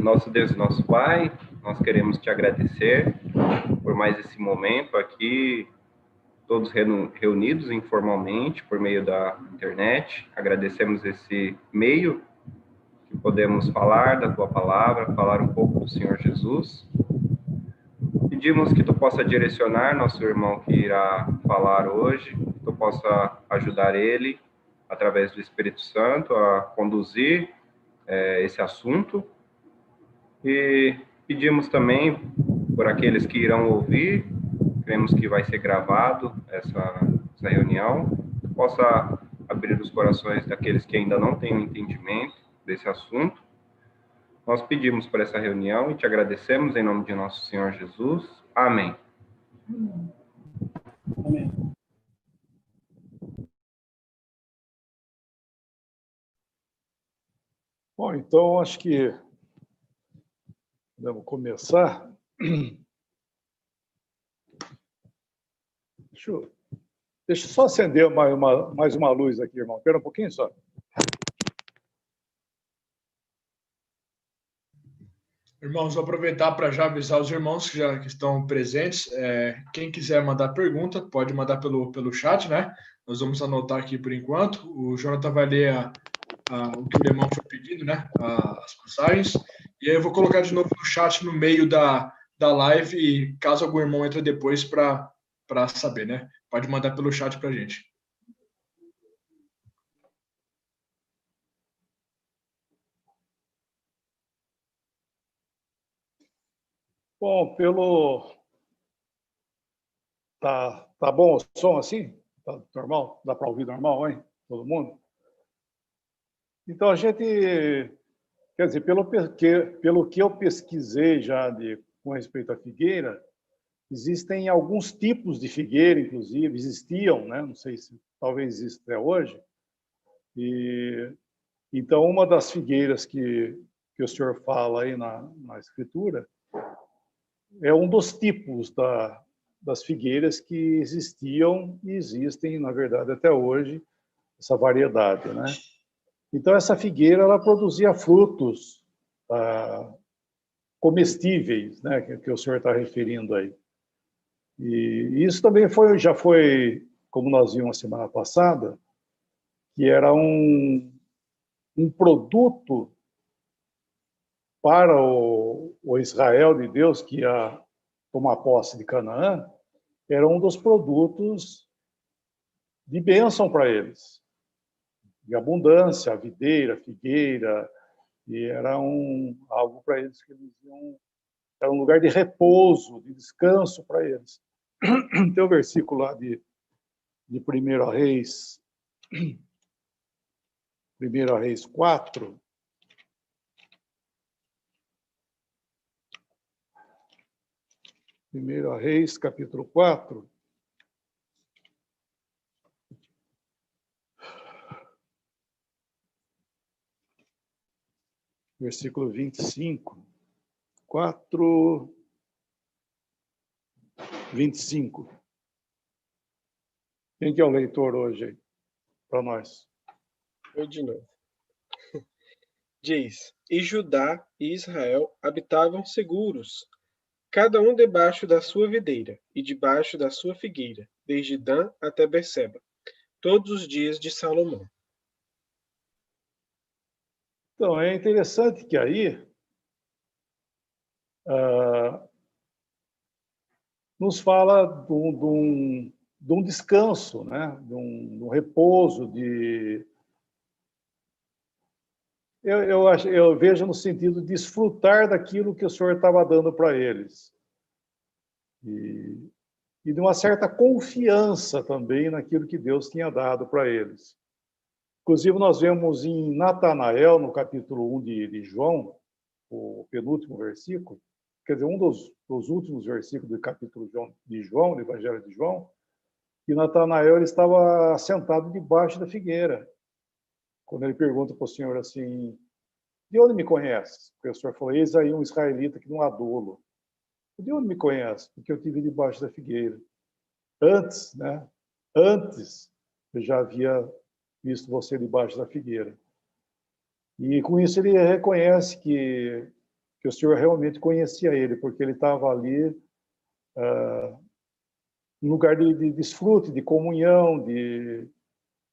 Nosso Deus e nosso Pai, nós queremos te agradecer por mais esse momento aqui, todos reunidos informalmente por meio da internet. Agradecemos esse meio que podemos falar da tua palavra, falar um pouco do Senhor Jesus. Pedimos que tu possa direcionar nosso irmão que irá falar hoje, que tu possa ajudar ele, através do Espírito Santo, a conduzir esse assunto. E pedimos também por aqueles que irão ouvir, cremos que vai ser gravado essa reunião, que possa abrir os corações daqueles que ainda não têm o entendimento desse assunto. Nós pedimos por essa reunião e te agradecemos em nome de nosso Senhor Jesus. Amém. Amém. Bom, então acho que vamos começar. Deixa eu só acender mais uma luz aqui, irmão. Espera um pouquinho só. Irmãos, vou aproveitar para já avisar os irmãos que já estão presentes. Quem quiser mandar pergunta, pode mandar pelo chat, né? Nós vamos anotar aqui por enquanto. O Jonathan vai ler o que o irmão foi pedindo, né? As passagens. E aí eu vou colocar de novo no chat no meio da live, e caso algum irmão entre depois para saber, né? Pode mandar pelo chat para a gente. Bom, Tá bom o som assim? Tá normal? Dá para ouvir normal, hein? Todo mundo? Então, a gente... Quer dizer, pelo que eu pesquisei já com respeito à figueira, existem alguns tipos de figueira, inclusive, existiam, né? Não sei se talvez exista até hoje. Então, uma das figueiras que o senhor fala aí na Escritura é um dos tipos das figueiras que existiam e existem, na verdade, até hoje, essa variedade, né? Então, essa figueira, ela produzia frutos comestíveis, né, que o senhor está referindo aí. E isso também já foi, como nós vimos semana passada, que era um produto para o Israel de Deus, que ia tomar posse de Canaã, era um dos produtos de bênção para eles, de abundância, a videira, a figueira, e era algo para eles que eles iam... Era um lugar de repouso, de descanso para eles. Tem o versículo lá de 1 Reis 4, Primeira Reis, capítulo 4, versículo 25. 4, 25. Quem que é o leitor hoje aí, para nós? Eu de novo. Diz: E Judá e Israel habitavam seguros, cada um debaixo da sua videira e debaixo da sua figueira, desde Dan até Berseba, todos os dias de Salomão. Então, é interessante que aí nos fala de um descanso, né? de um repouso, eu vejo no sentido de desfrutar daquilo que o Senhor estava dando para eles. E de uma certa confiança também naquilo que Deus tinha dado para eles. Inclusive, nós vemos em Natanael, no capítulo 1 de João, o penúltimo versículo, quer dizer, um dos últimos versículos do capítulo de João, do Evangelho de João, que Natanael ele estava sentado debaixo da figueira. Quando ele pergunta para o Senhor assim, de onde me conhece? Porque o Senhor falou, eis aí um israelita que não há dolo. De onde me conhece? Porque eu estive debaixo da figueira. Antes, né? Antes, eu já havia visto você debaixo da figueira. E com isso ele reconhece que que o Senhor realmente conhecia ele, porque ele estava ali um lugar de desfrute, de comunhão, de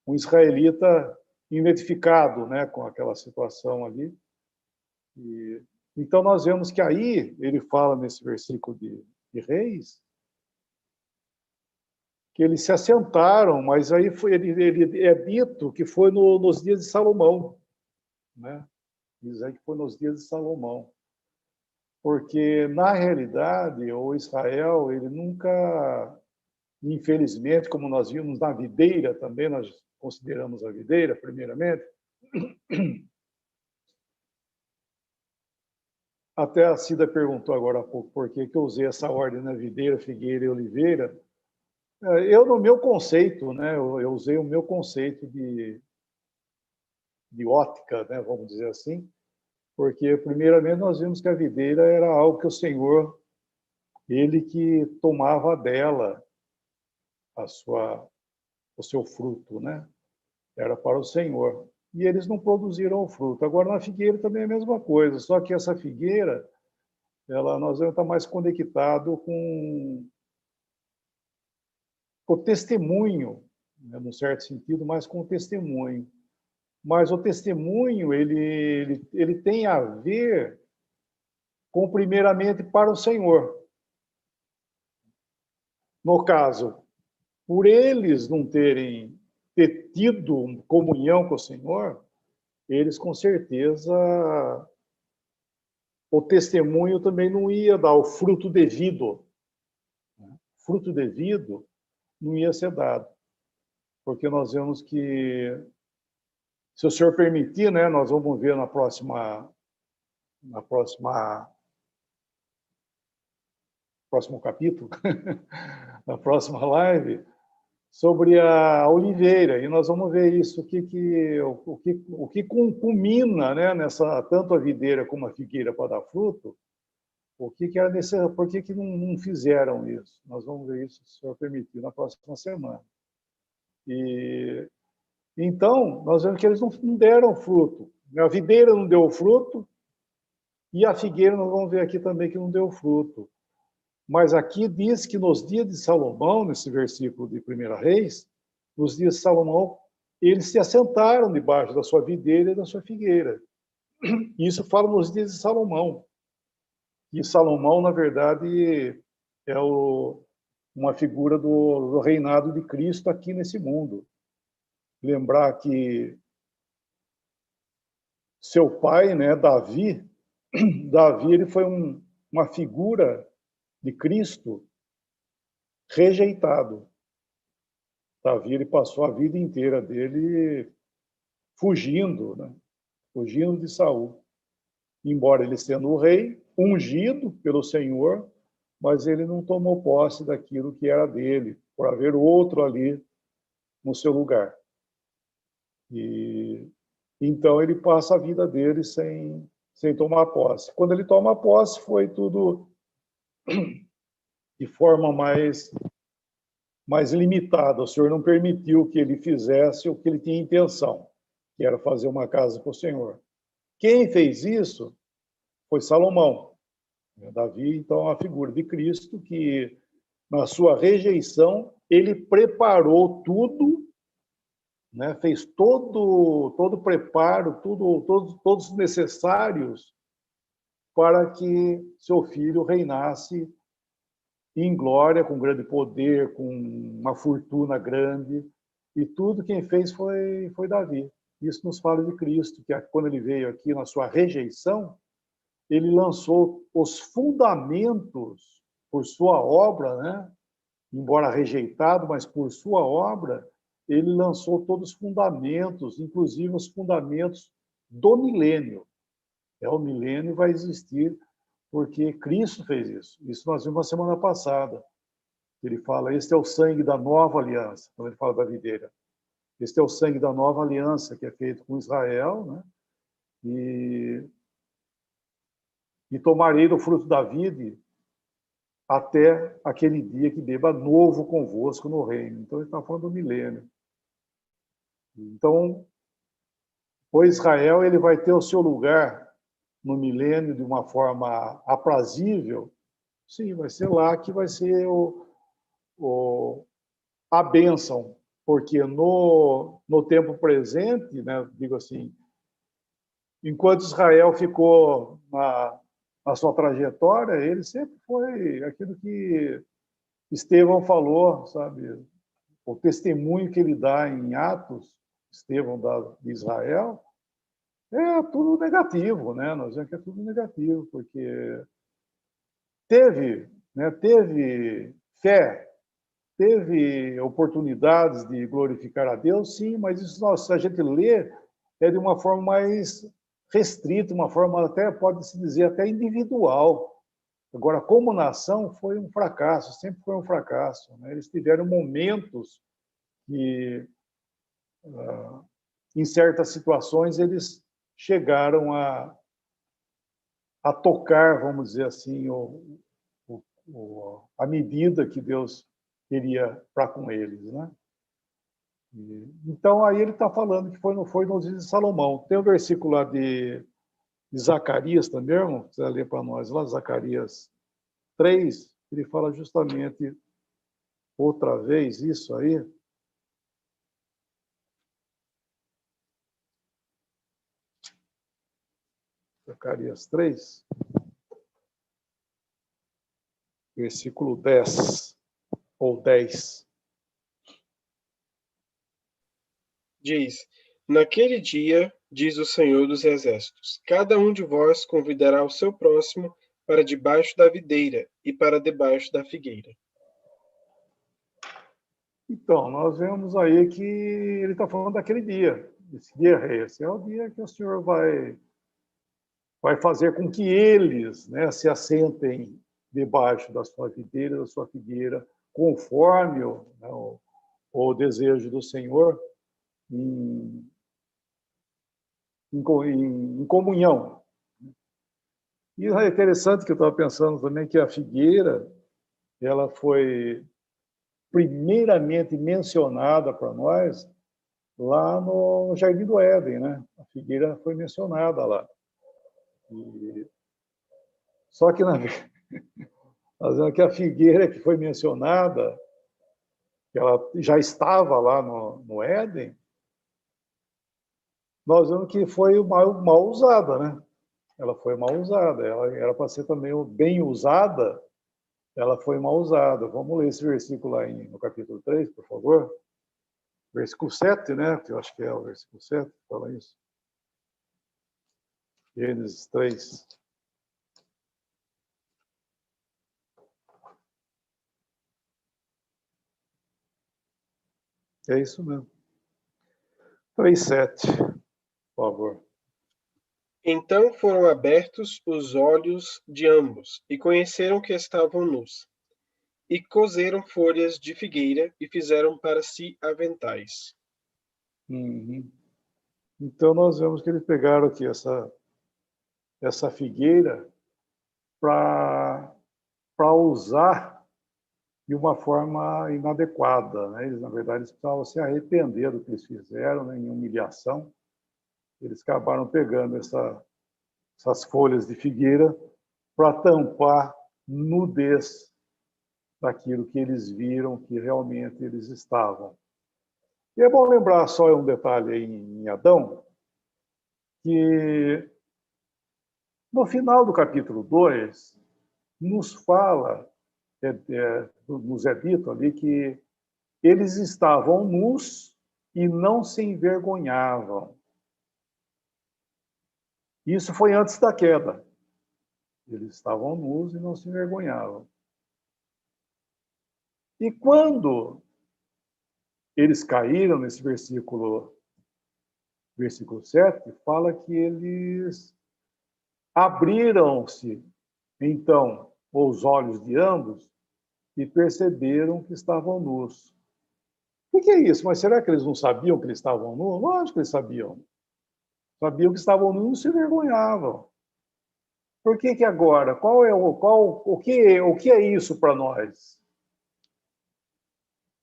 um israelita identificado, né, com aquela situação ali. Então, nós vemos que aí, ele fala nesse versículo de Reis, que eles se assentaram, mas aí ele é dito que foi nos dias de Salomão, né? Diz aí que foi nos dias de Salomão. Porque, na realidade, o Israel, ele nunca, infelizmente, como nós vimos na videira também, nós consideramos a videira, primeiramente, até a Cida perguntou agora há pouco por que eu usei essa ordem na videira, figueira e oliveira. Eu, no meu conceito, né, eu usei o meu conceito de ótica, né, vamos dizer assim, porque, primeiramente, nós vimos que a videira era algo que o Senhor, ele que tomava dela o seu fruto, né? Era para o Senhor. E eles não produziram o fruto. Agora, na figueira também é a mesma coisa, só que essa figueira, nós vamos estar mais conectado com o testemunho, né, num certo sentido, mais com o testemunho. Mas o testemunho, ele tem a ver com, primeiramente, para o Senhor. No caso, por eles não terem tido comunhão com o Senhor, eles, com certeza, o testemunho também não ia dar o fruto devido. O fruto devido não ia ser dado. Porque nós vemos que, se o Senhor permitir, né, nós vamos ver no próximo capítulo, na próxima live, sobre a oliveira, e nós vamos ver isso, o que culmina, né, nessa, tanto a videira como a figueira para dar fruto, o que era necessário, por que não fizeram isso? Nós vamos ver isso, se o Senhor permitir, na próxima semana. E então, nós vemos que eles não deram fruto. A videira não deu fruto, e a figueira, nós vamos ver aqui também que não deu fruto. Mas aqui diz que nos dias de Salomão, nesse versículo de 1 Reis, nos dias de Salomão, eles se assentaram debaixo da sua videira e da sua figueira. Isso fala nos dias de Salomão. E Salomão, na verdade, é uma figura do reinado de Cristo aqui nesse mundo. Lembrar que seu pai, né, Davi, ele foi uma figura de Cristo rejeitado. Davi, ele passou a vida inteira dele fugindo, né? Fugindo de Saul. Embora ele sendo o rei, ungido pelo Senhor, mas ele não tomou posse daquilo que era dele, por haver outro ali no seu lugar. E então ele passa a vida dele sem tomar posse. Quando ele toma posse, foi tudo de forma mais limitada. O Senhor não permitiu que ele fizesse o que ele tinha intenção, que era fazer uma casa para o Senhor. Quem fez isso foi Salomão. Davi, então, é a figura de Cristo que, na sua rejeição, ele preparou tudo, né? Fez todo o preparo, todos os necessários para que seu filho reinasse em glória, com grande poder, com uma fortuna grande. E tudo quem fez foi Davi. Isso nos fala de Cristo, que quando ele veio aqui na sua rejeição, ele lançou os fundamentos por sua obra, né? Embora rejeitado, mas por sua obra, ele lançou todos os fundamentos, inclusive os fundamentos do milênio. O milênio vai existir porque Cristo fez isso. Isso nós vimos na semana passada. Ele fala, este é o sangue da nova aliança, quando ele fala da videira. Este é o sangue da nova aliança, que é feito com Israel, né? E tomarei do fruto da vide até aquele dia que beba novo convosco no reino. Então, ele está falando do milênio. Então, o Israel ele vai ter o seu lugar no milênio de uma forma aprazível, sim, vai ser lá que vai ser a bênção, porque no tempo presente, né, digo assim, enquanto Israel ficou na sua trajetória, ele sempre foi aquilo que Estevão falou, sabe? O testemunho que ele dá em Atos, Estevão de Israel, é tudo negativo, né? Nós vemos que é tudo negativo, porque teve fé, teve oportunidades de glorificar a Deus, sim, mas isso, se a gente lê, é de uma forma mais restrita, uma forma até, pode-se dizer, até individual. Agora, como nação, foi um fracasso, sempre foi um fracasso, né? Eles tiveram momentos que, em certas situações, eles chegaram a tocar, vamos dizer assim, a medida que Deus queria para com eles, né? Então, aí ele está falando que foi nos dias de Salomão. Tem o versículo lá de Zacarias também, irmão, você ler para nós lá, Zacarias 3, ele fala justamente outra vez isso aí. Zacarias 3, versículo 10, ou 10. Diz: Naquele dia, diz o Senhor dos Exércitos, cada um de vós convidará o seu próximo para debaixo da videira e para debaixo da figueira. Então, nós vemos aí que ele está falando daquele dia. Esse dia, esse é o dia que o Senhor vai fazer com que eles, né, se assentem debaixo da sua videira, da sua figueira, conforme o desejo do Senhor, em comunhão. E é interessante que eu estava pensando também que a figueira, ela foi primeiramente mencionada para nós lá no Jardim do Éden, né? A figueira foi mencionada lá. Só que que a figueira que foi mencionada, que ela já estava lá no Éden, nós vemos que foi mal usada, né? Ela foi mal usada. Ela era para ser também bem usada, ela foi mal usada. Vamos ler esse versículo lá no capítulo 3, por favor. Versículo 7, né? Que eu acho que é o versículo 7, fala isso. Gênesis 3. É isso mesmo. 3:7, por favor. Então foram abertos os olhos de ambos, e conheceram que estavam nus. E coseram folhas de figueira, e fizeram para si aventais. Uhum. Então, nós vemos que eles pegaram aqui essa figueira para usar de uma forma inadequada, né? Eles, na verdade, eles precisavam se arrepender do que eles fizeram, né? Em humilhação. Eles acabaram pegando essas folhas de figueira para tampar nudez daquilo que eles viram que realmente eles estavam. E é bom lembrar só um detalhe aí em Adão, que no final do capítulo 2, nos fala, nos é dito ali que eles estavam nus e não se envergonhavam. Isso foi antes da queda. Eles estavam nus e não se envergonhavam. E quando eles caíram, nesse versículo 7, fala que eles abriram-se, então, os olhos de ambos e perceberam que estavam nus. O que é isso? Mas será que eles não sabiam que eles estavam nus? Lógico que eles sabiam. Sabiam que estavam nus e não se envergonhavam. Por que agora? O que é isso para nós?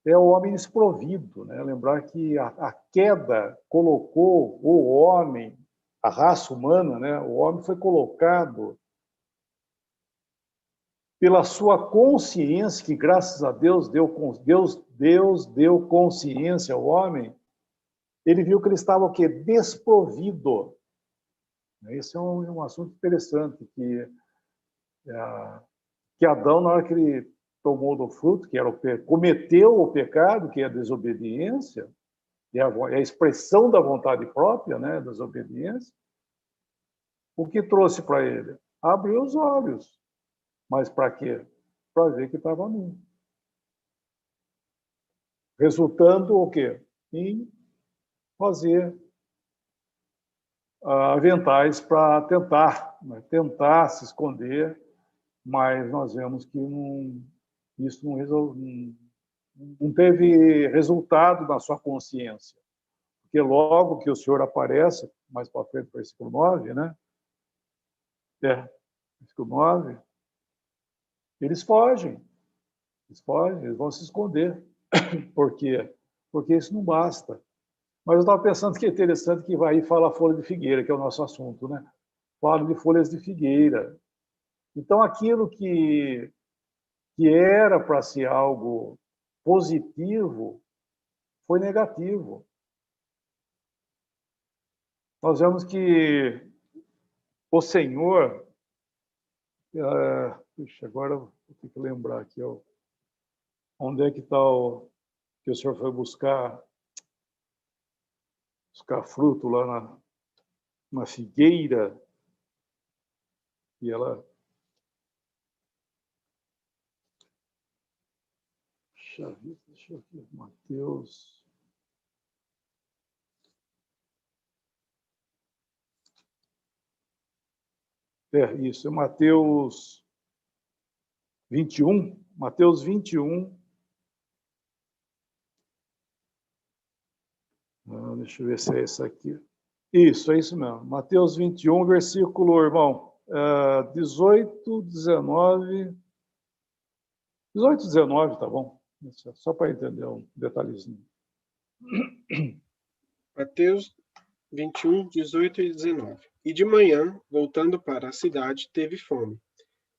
É o homem desprovido, né? Lembrar que a queda colocou o homem a raça humana, né? O homem foi colocado pela sua consciência, que graças a Deus Deus deu consciência ao homem. Ele viu que ele estava o quê? Desprovido. Esse é um assunto interessante, que Adão, na hora que ele tomou do fruto, que era cometeu o pecado, que é a desobediência, e a expressão da vontade própria, né, desobediência, o que trouxe para ele? Abriu os olhos. Mas para quê? Para ver que estava nu. Resultando o quê? Em fazer aventais para tentar se esconder, mas nós vemos que isso não teve resultado na sua consciência. Porque logo que o Senhor aparece, mais para frente, versículo 9, né? Versículo 9, eles fogem, eles vão se esconder. Por quê? Porque isso não basta. Mas eu estava pensando que é interessante que vai aí fala folha de figueira, que é o nosso assunto, né? Fala de folhas de figueira. Então, aquilo que era para ser algo positivo, foi negativo. Nós vemos que o Senhor... puxa, agora eu vou ter que lembrar aqui, ó, onde é que está que o Senhor foi buscar fruto lá na figueira, e ela... Deixa eu ver, Mateus... isso, é Mateus 21. Mateus 21. Deixa eu ver se é esse aqui. Isso, é isso mesmo. Mateus 21, versículo, irmão, 18, 19... 18, 19, tá bom? Só para entender um detalhezinho. Mateus 21, 18 e 19. E de manhã, voltando para a cidade, teve fome.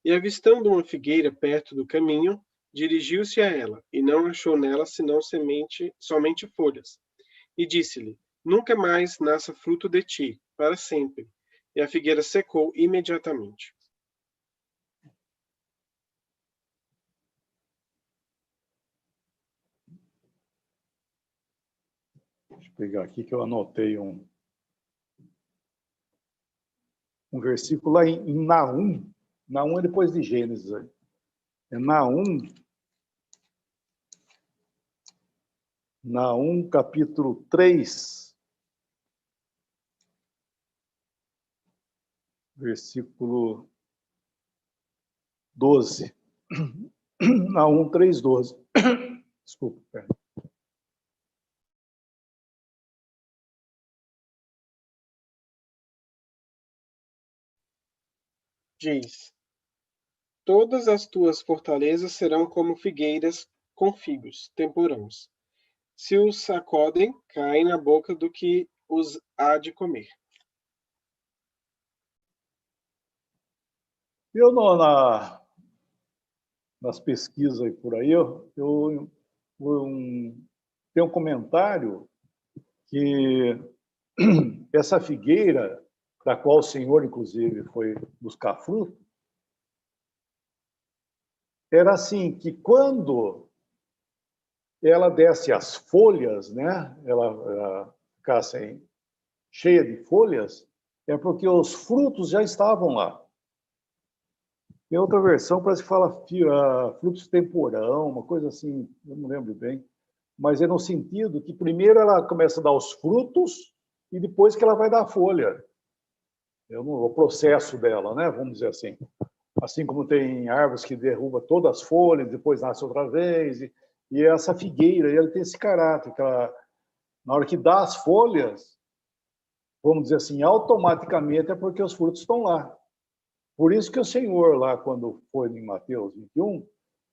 E avistando uma figueira perto do caminho, dirigiu-se a ela, e não achou nela senão somente folhas. E disse-lhe: Nunca mais nasça fruto de ti, para sempre. E a figueira secou imediatamente. Deixa eu pegar aqui que eu anotei um versículo lá em Naum. Naum é depois de Gênesis. Aí. É Naum, capítulo 3, versículo 12. Naum 3, 12. Desculpa, perdão. Diz: Todas as tuas fortalezas serão como figueiras com figos, temporãos. Se os sacodem, caem na boca do que os há de comer. Eu, nas pesquisas aí por aí, tem um comentário que essa figueira, da qual o Senhor, inclusive, foi buscar fruto, era assim, que quando ela desse as folhas, né, ela ficasse cheia de folhas, é porque os frutos já estavam lá. Tem outra versão, parece que fala frutos temporão, uma coisa assim, eu não lembro bem, mas é no sentido que primeiro ela começa a dar os frutos e depois que ela vai dar a folha. O processo dela, né, vamos dizer assim. Assim como tem árvores que derrubam todas as folhas, depois nasce outra vez, e essa figueira, ela tem esse caráter, que ela, na hora que dá as folhas, vamos dizer assim, automaticamente é porque os frutos estão lá. Por isso que o Senhor, lá, quando foi em Mateus 21,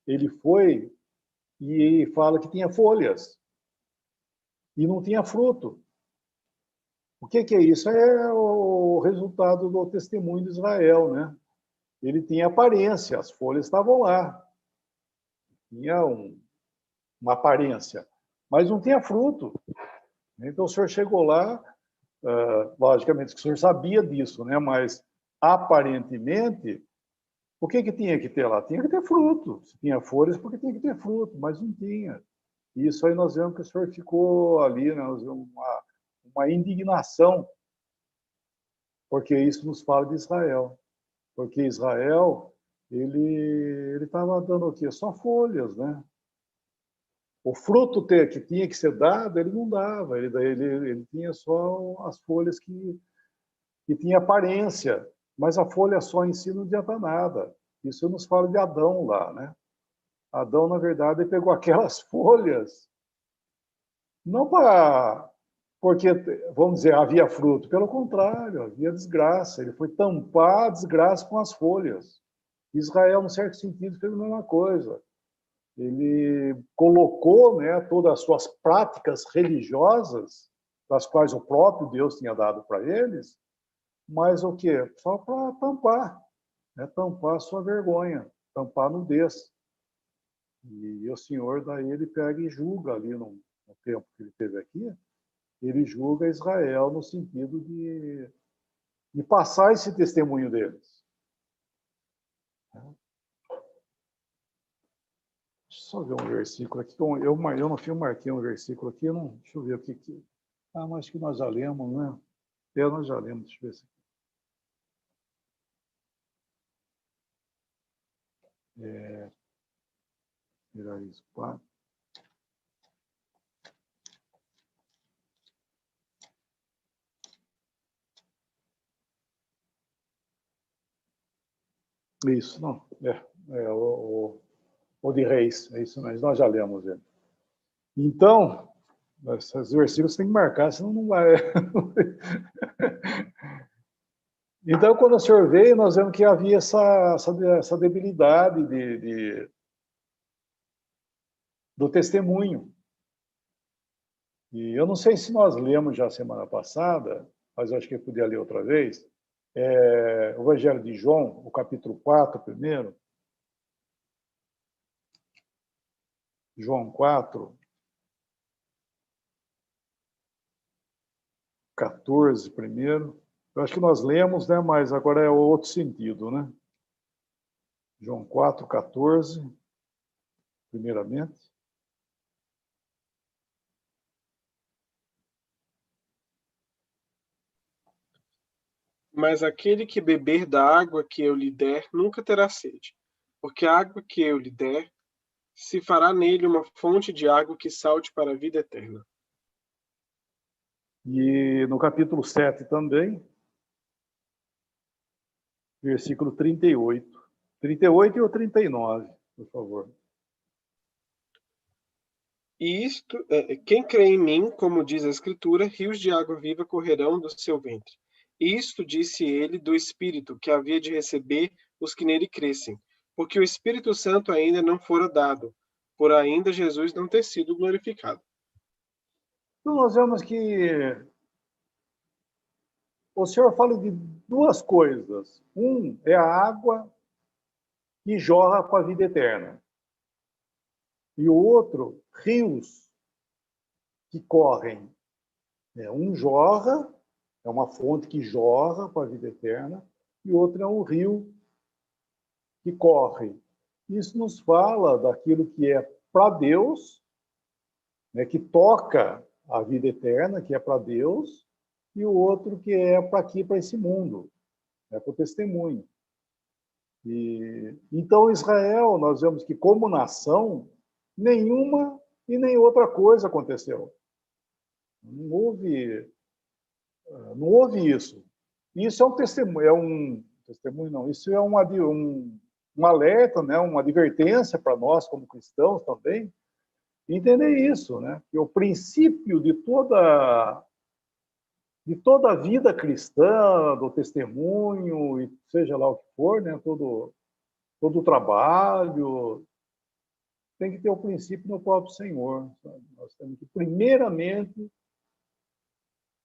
ele foi e fala que tinha folhas e não tinha fruto. O que é isso? É o resultado do testemunho de Israel, né? Ele tinha aparência, as folhas estavam lá. Tinha uma aparência, mas não tinha fruto. Então o senhor chegou lá, logicamente que o senhor sabia disso, né? Mas aparentemente, o que tinha que ter lá? Tinha que ter fruto. Se tinha folhas, porque tinha que ter fruto, mas não tinha. E isso aí nós vemos que o senhor ficou ali, né? Nós vemos uma indignação, porque isso nos fala de Israel. Porque Israel, ele estava dando o quê? Só folhas, né? O fruto que tinha que ser dado, ele não dava. Ele tinha só as folhas que tinha aparência. Mas a folha só em si não adianta nada. Isso nos fala de Adão lá, né? Adão, na verdade, pegou aquelas folhas, não para... porque, vamos dizer, havia fruto. Pelo contrário, havia desgraça. Ele foi tampar a desgraça com as folhas. Israel, no certo sentido, fez a mesma coisa. Ele colocou, né, todas as suas práticas religiosas, das quais o próprio Deus tinha dado para eles, mas o quê? Só para tampar, né, tampar a sua vergonha, tampar a nudez. E o Senhor, daí, ele pega e julga ali no tempo que ele teve aqui, ele julga Israel no sentido de passar esse testemunho deles. Deixa eu só ver um versículo aqui. Eu no fim marquei um versículo aqui. Deixa eu ver o que. Mas acho que nós já lemos, né? Nós já lemos. Deixa eu ver se. Virar isso. 4. Isso, não. O de Reis. É isso mesmo. Nós já lemos ele. Então, esses versículos tem que marcar, senão não vai. Então, quando o senhor veio, nós vemos que havia essa debilidade do testemunho. E eu não sei se nós lemos já semana passada, mas eu acho que eu podia ler outra vez, o Evangelho de João, o capítulo 4 primeiro. João 4, 14 primeiro. Eu acho que nós lemos, né, mas agora é outro sentido, né? João 4, 14, primeiramente. Mas aquele que beber da água que eu lhe der nunca terá sede, porque a água que eu lhe der se fará nele uma fonte de água que salte para a vida eterna. E no capítulo 7 também, versículo 38. 38 ou 39, por favor. E isto, quem crê em mim, como diz a Escritura, rios de água viva correrão do seu ventre. Isto disse ele do Espírito, que havia de receber os que nele crescem, porque o Espírito Santo ainda não fora dado, por ainda Jesus não ter sido glorificado. Então, nós vemos que o Senhor fala de duas coisas. Um é a água que jorra para a vida eterna. E o outro, rios que correm. Um jorra, é uma fonte que jorra para a vida eterna, e o outro é um rio que corre. Isso nos fala daquilo que é para Deus, né, que toca a vida eterna, que é para Deus, e o outro que é para aqui, para esse mundo, é para o testemunho. Então, Israel, nós vemos que como nação, nenhuma e nem outra coisa aconteceu. Não houve isso. Isso é um testemunho não, isso é um alerta, né, uma advertência para nós como cristãos também, entender isso, né? Que o princípio de toda a vida cristã, do testemunho, e seja lá o que for, né, todo o trabalho, tem que ter o princípio no próprio Senhor. Sabe? Nós temos que, primeiramente,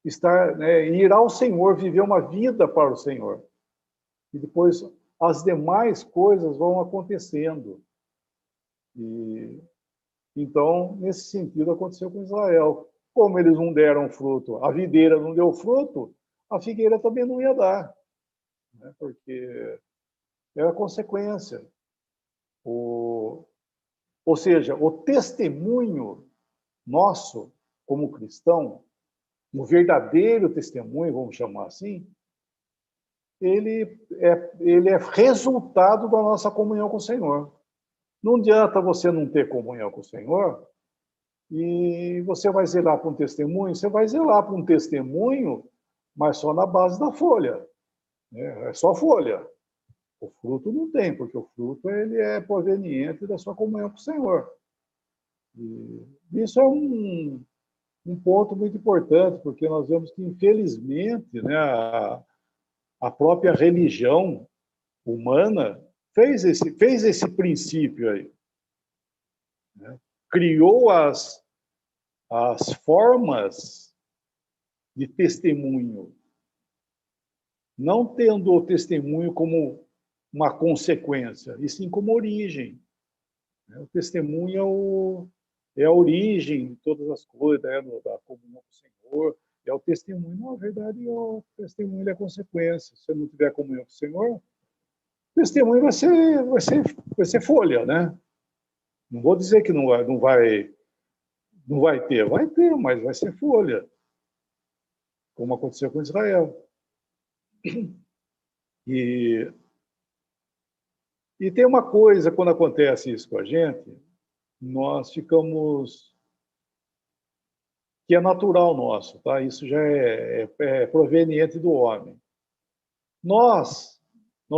estar, né, ir ao Senhor, viver uma vida para o Senhor. E depois as demais coisas vão acontecendo. E então, nesse sentido, aconteceu com Israel. Como eles não deram fruto, a videira não deu fruto, a figueira também não ia dar, né? Porque era consequência. Ou seja, o testemunho nosso, como cristão, o verdadeiro testemunho, vamos chamar assim, ele é resultado da nossa comunhão com o Senhor. Não adianta você não ter comunhão com o Senhor e você vai zelar para um testemunho, você vai zelar para um testemunho, mas só na base da folha, né? É só folha. O fruto não tem, porque o fruto ele é proveniente da sua comunhão com o Senhor. E isso é um ponto muito importante, porque nós vemos que, infelizmente, né, a própria religião humana fez esse princípio aí, né? Criou as formas de testemunho, não tendo o testemunho como uma consequência, e sim como origem. O testemunho é a origem de todas as coisas, né, da comunhão com o Senhor. É o testemunho, na verdade, o testemunho é a consequência. Se você não tiver comunhão com o Senhor, o testemunho vai ser folha, né? Não vou dizer que não vai ter, mas vai ser folha, como aconteceu com Israel. E tem uma coisa, quando acontece isso com a gente, nós ficamos... que é natural nosso, tá? Isso já é proveniente do homem. Nós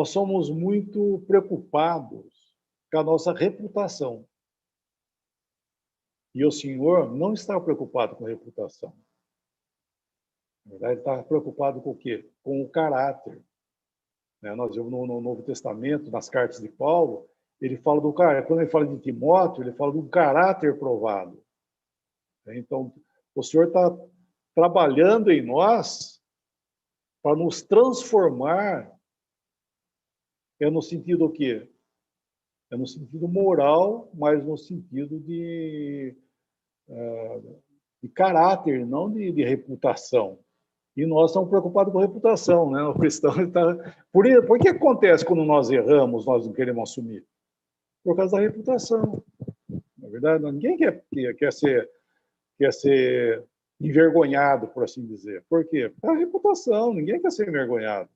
somos muito preocupados com a nossa reputação. E o Senhor não está preocupado com a reputação. Na verdade, ele está preocupado com o quê? Com o caráter. Nós vemos no Novo Testamento, nas cartas de Paulo, ele fala do caráter. Quando ele fala de Timóteo, ele fala do caráter provado. Então, o Senhor está trabalhando em nós para nos transformar. É no sentido o quê? É no sentido moral, mas no sentido de caráter, não de reputação. E nós estamos preocupados com reputação, né? O cristão está... Por que acontece quando nós erramos, nós não queremos assumir? Por causa da reputação. Na verdade, ninguém quer ser envergonhado, por assim dizer. Por quê? É a reputação, ninguém quer ser envergonhado.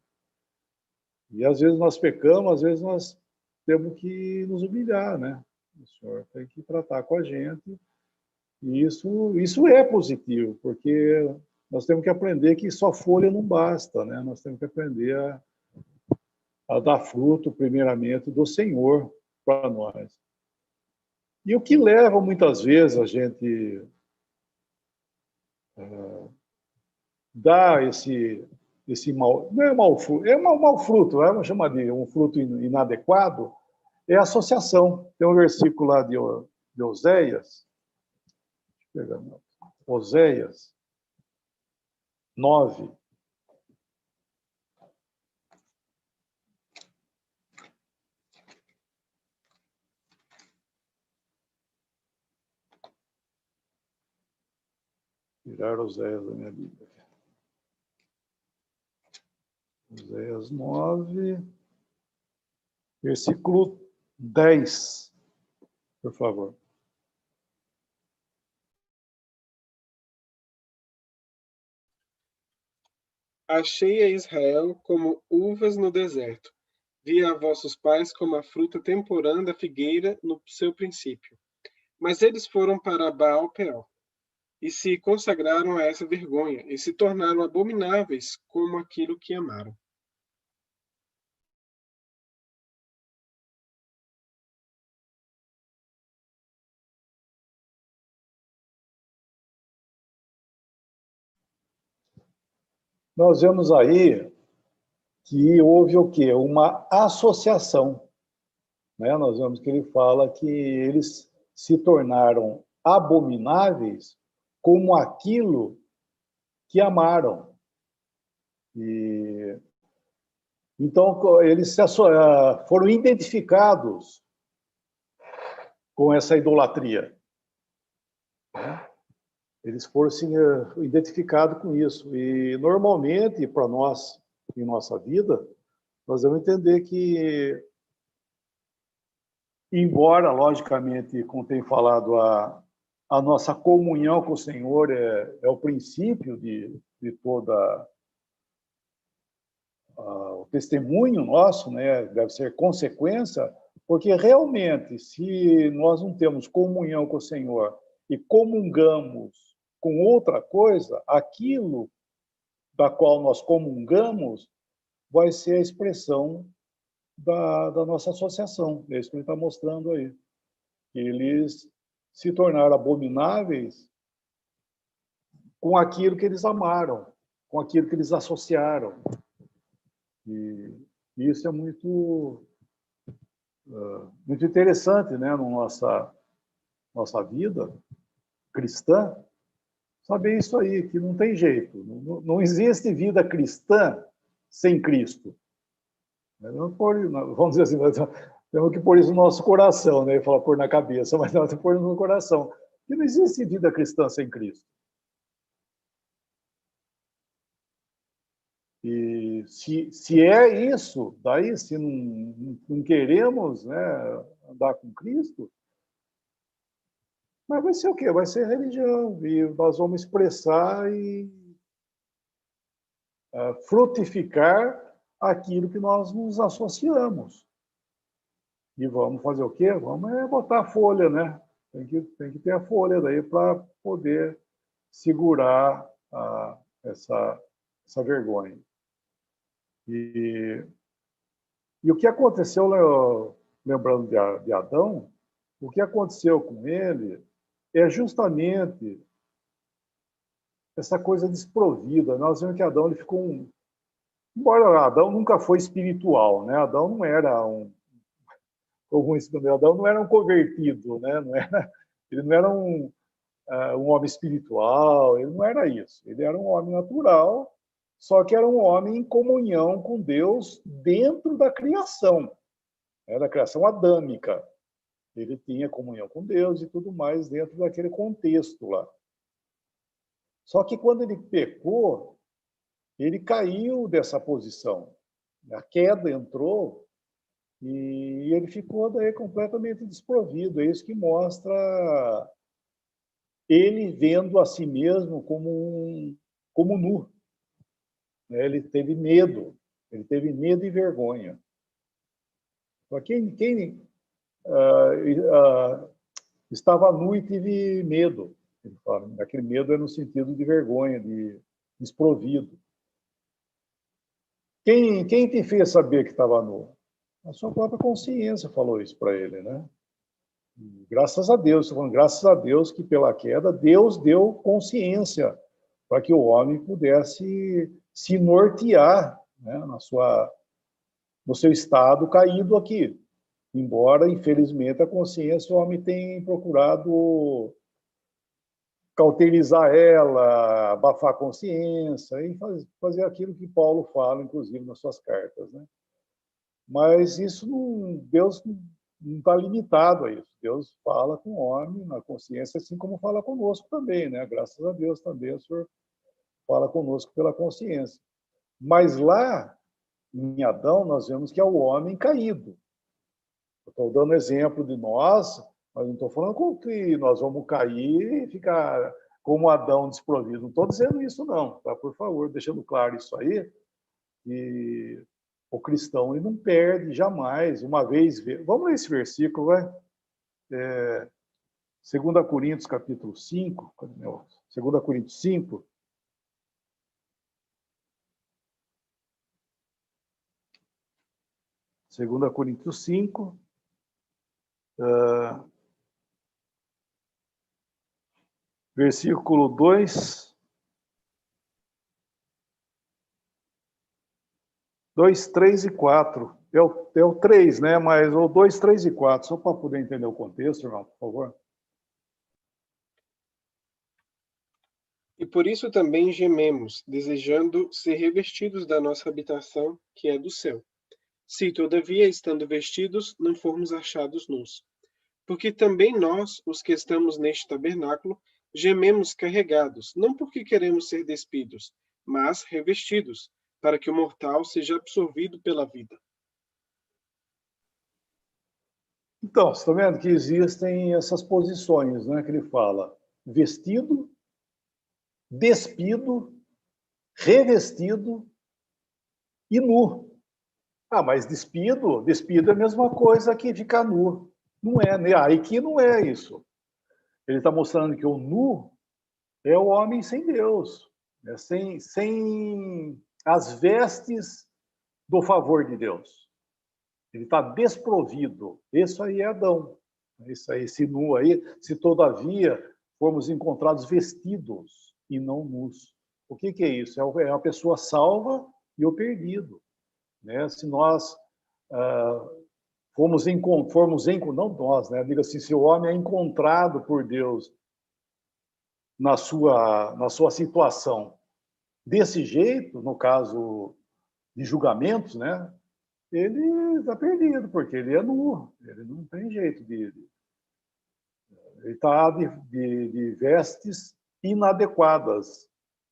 E às vezes nós pecamos, às vezes nós temos que nos humilhar, né? O Senhor tem que tratar com a gente. E isso é positivo, porque nós temos que aprender que só folha não basta, né? Nós temos que aprender a dar fruto, primeiramente, do Senhor para nós. E o que leva, muitas vezes, a gente dar esse mal... Não é mau fruto, é mau fruto, vamos chamar de um fruto inadequado, é a associação. Tem um versículo lá de Oséias, deixa eu pegar, Oséias 9. Tirar Oséias da minha Bíblia. Oséias 9, versículo 10, por favor. Achei a Israel como uvas no deserto. Vi a vossos pais como a fruta temporã da figueira no seu princípio. Mas eles foram para Baal-Peor e se consagraram a essa vergonha e se tornaram abomináveis como aquilo que amaram. Nós vemos aí que houve o quê? Uma associação, né? Nós vemos que ele fala que eles se tornaram abomináveis como aquilo que amaram. E então eles foram identificados com essa idolatria. Eles foram assim, identificados com isso. E normalmente, para nós, em nossa vida, nós vamos entender que, embora, logicamente, como tem falado, a nossa comunhão com o Senhor é o princípio de toda o testemunho nosso, né? Deve ser consequência, porque realmente, se nós não temos comunhão com o Senhor e comungamos com outra coisa, aquilo da qual nós comungamos vai ser a expressão da nossa associação. É isso que ele está mostrando aí. Eles se tornaram abomináveis com aquilo que eles amaram, com aquilo que eles associaram. E isso é muito interessante, né, na nossa vida cristã, saber isso aí, que não tem jeito. Não existe vida cristã sem Cristo. Vamos dizer assim, temos que pôr isso no nosso coração, né? Falar pôr na cabeça, mas nós temos que pôr no coração. Que não existe vida cristã sem Cristo. E se é isso, daí se não queremos, né, andar com Cristo, mas vai ser o quê? Vai ser religião. E nós vamos expressar e frutificar aquilo que nós nos associamos. E vamos fazer o quê? Vamos botar a folha, né? Tem que ter a folha daí para poder segurar essa vergonha. E o que aconteceu, lembrando de Adão, o que aconteceu com ele é justamente essa coisa desprovida. Nós vemos que Adão ele ficou embora Adão nunca foi espiritual, né? Adão não era Adão não era um convertido, né? Ele não era um homem espiritual, ele não era isso. Ele era um homem natural, só que era um homem em comunhão com Deus dentro da criação. Era a criação adâmica. Ele tinha comunhão com Deus e tudo mais dentro daquele contexto lá. Só que quando ele pecou, ele caiu dessa posição. A queda entrou e ele ficou daí completamente desprovido. É isso que mostra ele vendo a si mesmo como nu. Ele teve medo e vergonha. Quem estava nu e teve medo. Ele fala, aquele medo é no sentido de vergonha, de desprovido. Quem te fez saber que estava nu? A sua própria consciência falou isso para ele, né? E graças a Deus, estou falando, graças a Deus que pela queda, Deus deu consciência para que o homem pudesse se nortear, né, no seu estado caído aqui. Embora, infelizmente, a consciência, o homem tem procurado cauterizar ela, abafar a consciência e fazer aquilo que Paulo fala, inclusive, nas suas cartas, né? Mas isso Deus não está limitado a isso. Deus fala com o homem na consciência, assim como fala conosco também, né? Graças a Deus também o Senhor fala conosco pela consciência. Mas lá, em Adão, nós vemos que é o homem caído. Eu estou dando exemplo de nós, mas não estou falando que nós vamos cair e ficar como Adão desprovido. Não estou dizendo isso, não. Tá? Por favor, deixando claro isso aí. E o cristão ele não perde jamais, uma vez... Vamos ler esse versículo, vai? 2 Coríntios, capítulo 5. 2 Coríntios 5. Segunda Coríntios 5, versículo 2, 3 e 4. É o 3, né? Mas o 2, 3 e 4, só para poder entender o contexto, irmão, por favor. E por isso também gememos, desejando ser revestidos da nossa habitação, que é do céu. Se, todavia, estando vestidos, não formos achados nus. Porque também nós, os que estamos neste tabernáculo, gememos carregados, não porque queremos ser despidos, mas revestidos, para que o mortal seja absorvido pela vida. Então, você está vendo que existem essas posições, né, que ele fala: vestido, despido, revestido e nu. Ah, mas despido é a mesma coisa que ficar nu. Não é, né? Aí que não é isso. Ele está mostrando que o nu é o homem sem Deus, né? sem as vestes do favor de Deus. Ele está desprovido. Isso aí é Adão. Isso aí, esse nu aí, se todavia formos encontrados vestidos e não nus. O que é isso? É a pessoa salva e o perdido. Né? Se nós não nós, né? Diga assim, se o homem é encontrado por Deus na sua situação desse jeito, no caso de julgamentos, né? Ele está perdido, porque ele é nu, ele não tem jeito de... Ele está de vestes inadequadas.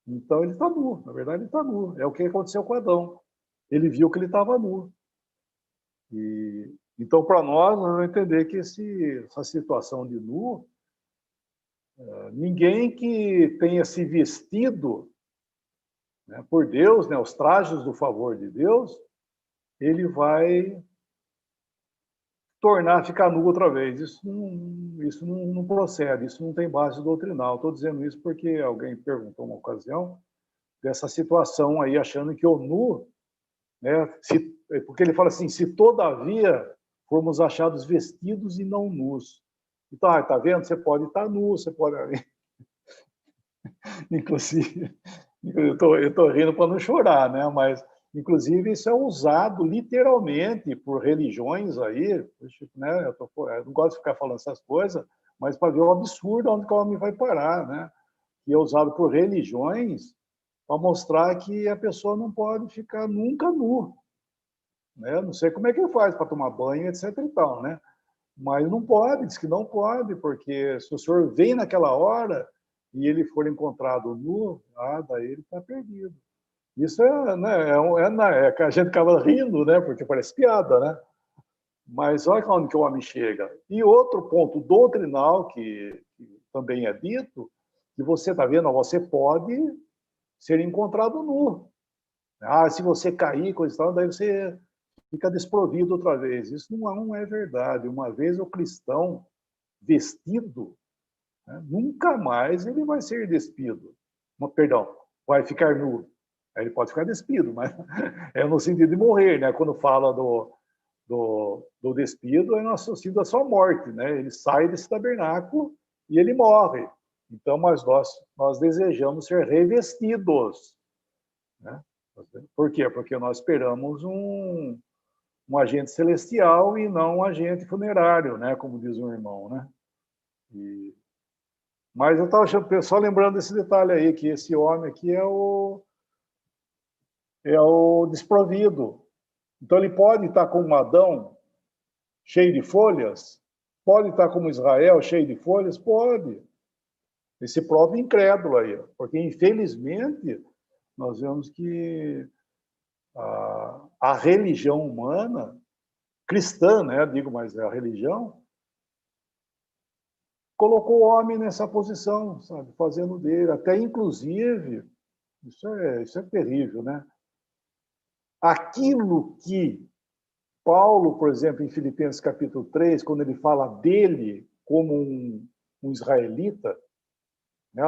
Então ele está nu, na verdade ele está nu. É o que aconteceu com Adão. Ele viu que ele estava nu. Então, para nós vamos entender que essa situação de nu, ninguém que tenha se vestido, né, por Deus, né, os trajes do favor de Deus, ele vai ficar nu outra vez. Isso não procede, isso não tem base doutrinal. Estou dizendo isso porque alguém perguntou uma ocasião dessa situação aí, achando que o nu, né, porque ele fala assim, se todavia formos achados vestidos e não nus. Então, tá vendo? Você pode estar nu, você pode... Inclusive, eu tô rindo para não chorar, né? Mas, inclusive, isso é usado literalmente por religiões aí, né? Eu não gosto de ficar falando essas coisas, mas para ver o absurdo onde o homem vai parar, né? Que é usado por religiões para mostrar que a pessoa não pode ficar nunca nu, né? Não sei como é que ele faz para tomar banho, etc. e tal, né? Mas não pode, diz que não pode, porque se o senhor vem naquela hora e ele for encontrado nu, daí ele está perdido. Isso né, é que a gente acaba rindo, né, porque parece piada, né? Mas olha onde que o homem chega. E outro ponto doutrinal que também é dito, que você está vendo, você pode ser encontrado nu. Se você cair, coisa e tal, daí você fica desprovido outra vez. Isso não é verdade. Uma vez o cristão vestido, né, nunca mais ele vai ser despido. Perdão, vai ficar nu. Aí ele pode ficar despido, mas é no sentido de morrer, né? Quando fala do despido, é no sentido da sua morte, né? Ele sai desse tabernáculo e ele morre. Então, mas nós desejamos ser revestidos, né? Por quê? Porque nós esperamos um agente celestial e não um agente funerário, né? Como diz um irmão, né? Mas eu estava só lembrando desse detalhe aí, que esse homem aqui é o desprovido. Então ele pode estar como Adão, cheio de folhas, pode estar como Israel, cheio de folhas, pode. Esse próprio incrédulo aí, porque infelizmente nós vemos que a religião humana, cristã, né, digo, mas é a religião, colocou o homem nessa posição, sabe, fazendo dele, até inclusive, isso é terrível, né? Aquilo que Paulo, por exemplo, em Filipenses capítulo 3, quando ele fala dele como um israelita, né,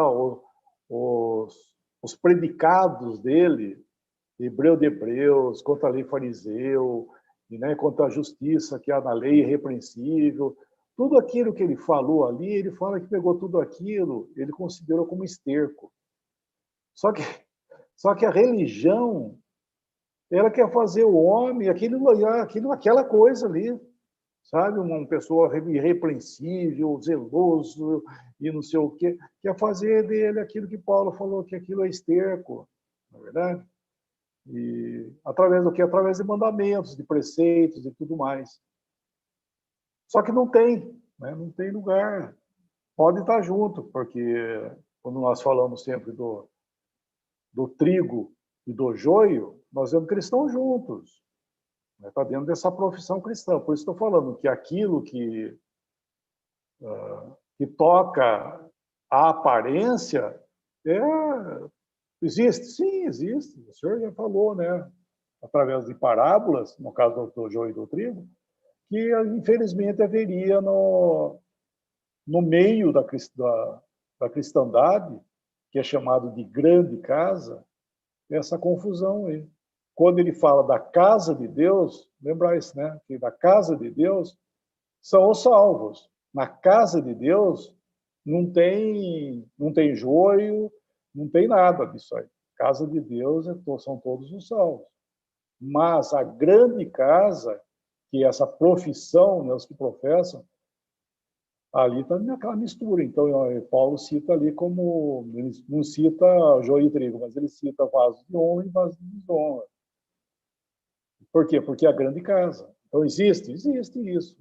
os predicados dele, hebreu de hebreus, quanto à lei fariseu, né, quanto à justiça que há na lei irrepreensível, tudo aquilo que ele falou ali, ele fala que pegou tudo aquilo, ele considerou como esterco. Só que a religião, ela quer fazer o homem aquela coisa ali, sabe? Uma pessoa irrepreensível, zeloso e não sei o quê, quer fazer dele aquilo que Paulo falou, que aquilo é esterco, não é verdade? E através do quê? Através de mandamentos, de preceitos e tudo mais. Só que não tem, né? Não tem lugar. Pode estar junto, porque quando nós falamos sempre do trigo e do joio, nós vemos que eles estão juntos. Está dentro dessa profissão cristã. Por isso estou falando que aquilo que toca a aparência existe. Sim, existe. O senhor já falou, né? Através de parábolas, no caso do joio e do trigo, que infelizmente haveria no meio da cristandade, que é chamado de grande casa, essa confusão aí. Quando ele fala da casa de Deus, lembra isso, né? Que da casa de Deus são os salvos. Na casa de Deus não tem joio, não tem nada disso aí. Casa de Deus são todos os salvos. Mas a grande casa, que é essa profissão, né, os que professam, ali está naquela mistura. Então, Paulo cita ali como... Ele não cita joio e trigo, mas ele cita vaso de honra e vaso de desonra. Por quê? Porque é a grande casa. Então, existe isso.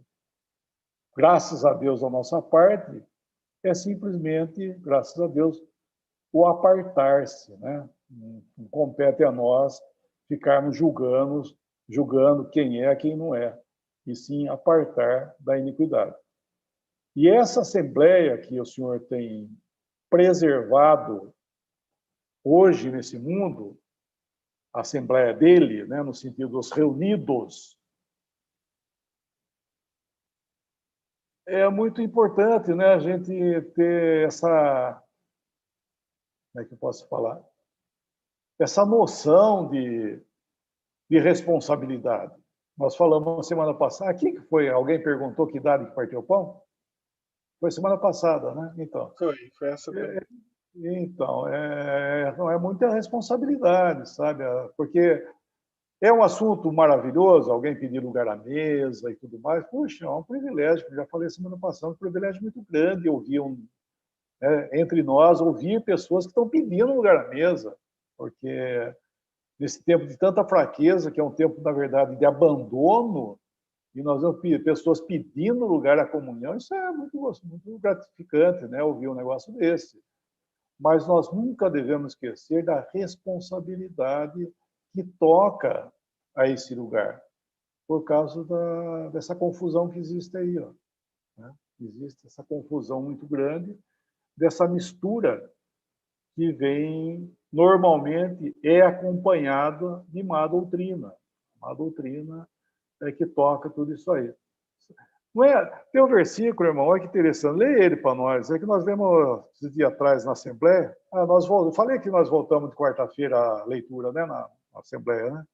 Graças a Deus, a nossa parte é simplesmente, graças a Deus, o apartar-se, né? Não compete a nós ficarmos julgando quem é, quem não é, e sim apartar da iniquidade. E essa assembleia que o Senhor tem preservado hoje nesse mundo, a assembleia dele, né, no sentido dos reunidos, é muito importante, né, a gente ter essa, como é que eu posso falar? Essa noção de responsabilidade. Nós falamos semana passada, aqui que foi, alguém perguntou que idade que partiu o pão? Foi semana passada, né? Então. Foi essa daí. Então, é muita responsabilidade, sabe? Porque é um assunto maravilhoso, alguém pedir lugar à mesa e tudo mais. Puxa, é um privilégio, já falei semana passada, um privilégio muito grande ouvir entre nós, ouvir pessoas que estão pedindo lugar à mesa, porque nesse tempo de tanta fraqueza, que é um tempo, na verdade, de abandono, e nós vemos pessoas pedindo lugar à comunhão, isso é muito gratificante, né? Ouvir um negócio desse. Mas nós nunca devemos esquecer da responsabilidade que toca a esse lugar, por causa dessa confusão que existe aí. Ó, né? Existe essa confusão muito grande, dessa mistura que vem, normalmente, é acompanhada de má doutrina. Má doutrina é que toca tudo isso aí. Não é? Tem um versículo, irmão, olha que interessante, lê ele para nós. É que nós lemos esse dia atrás na Assembleia. Eu falei que nós voltamos de quarta-feira à leitura, né, na Assembleia, né?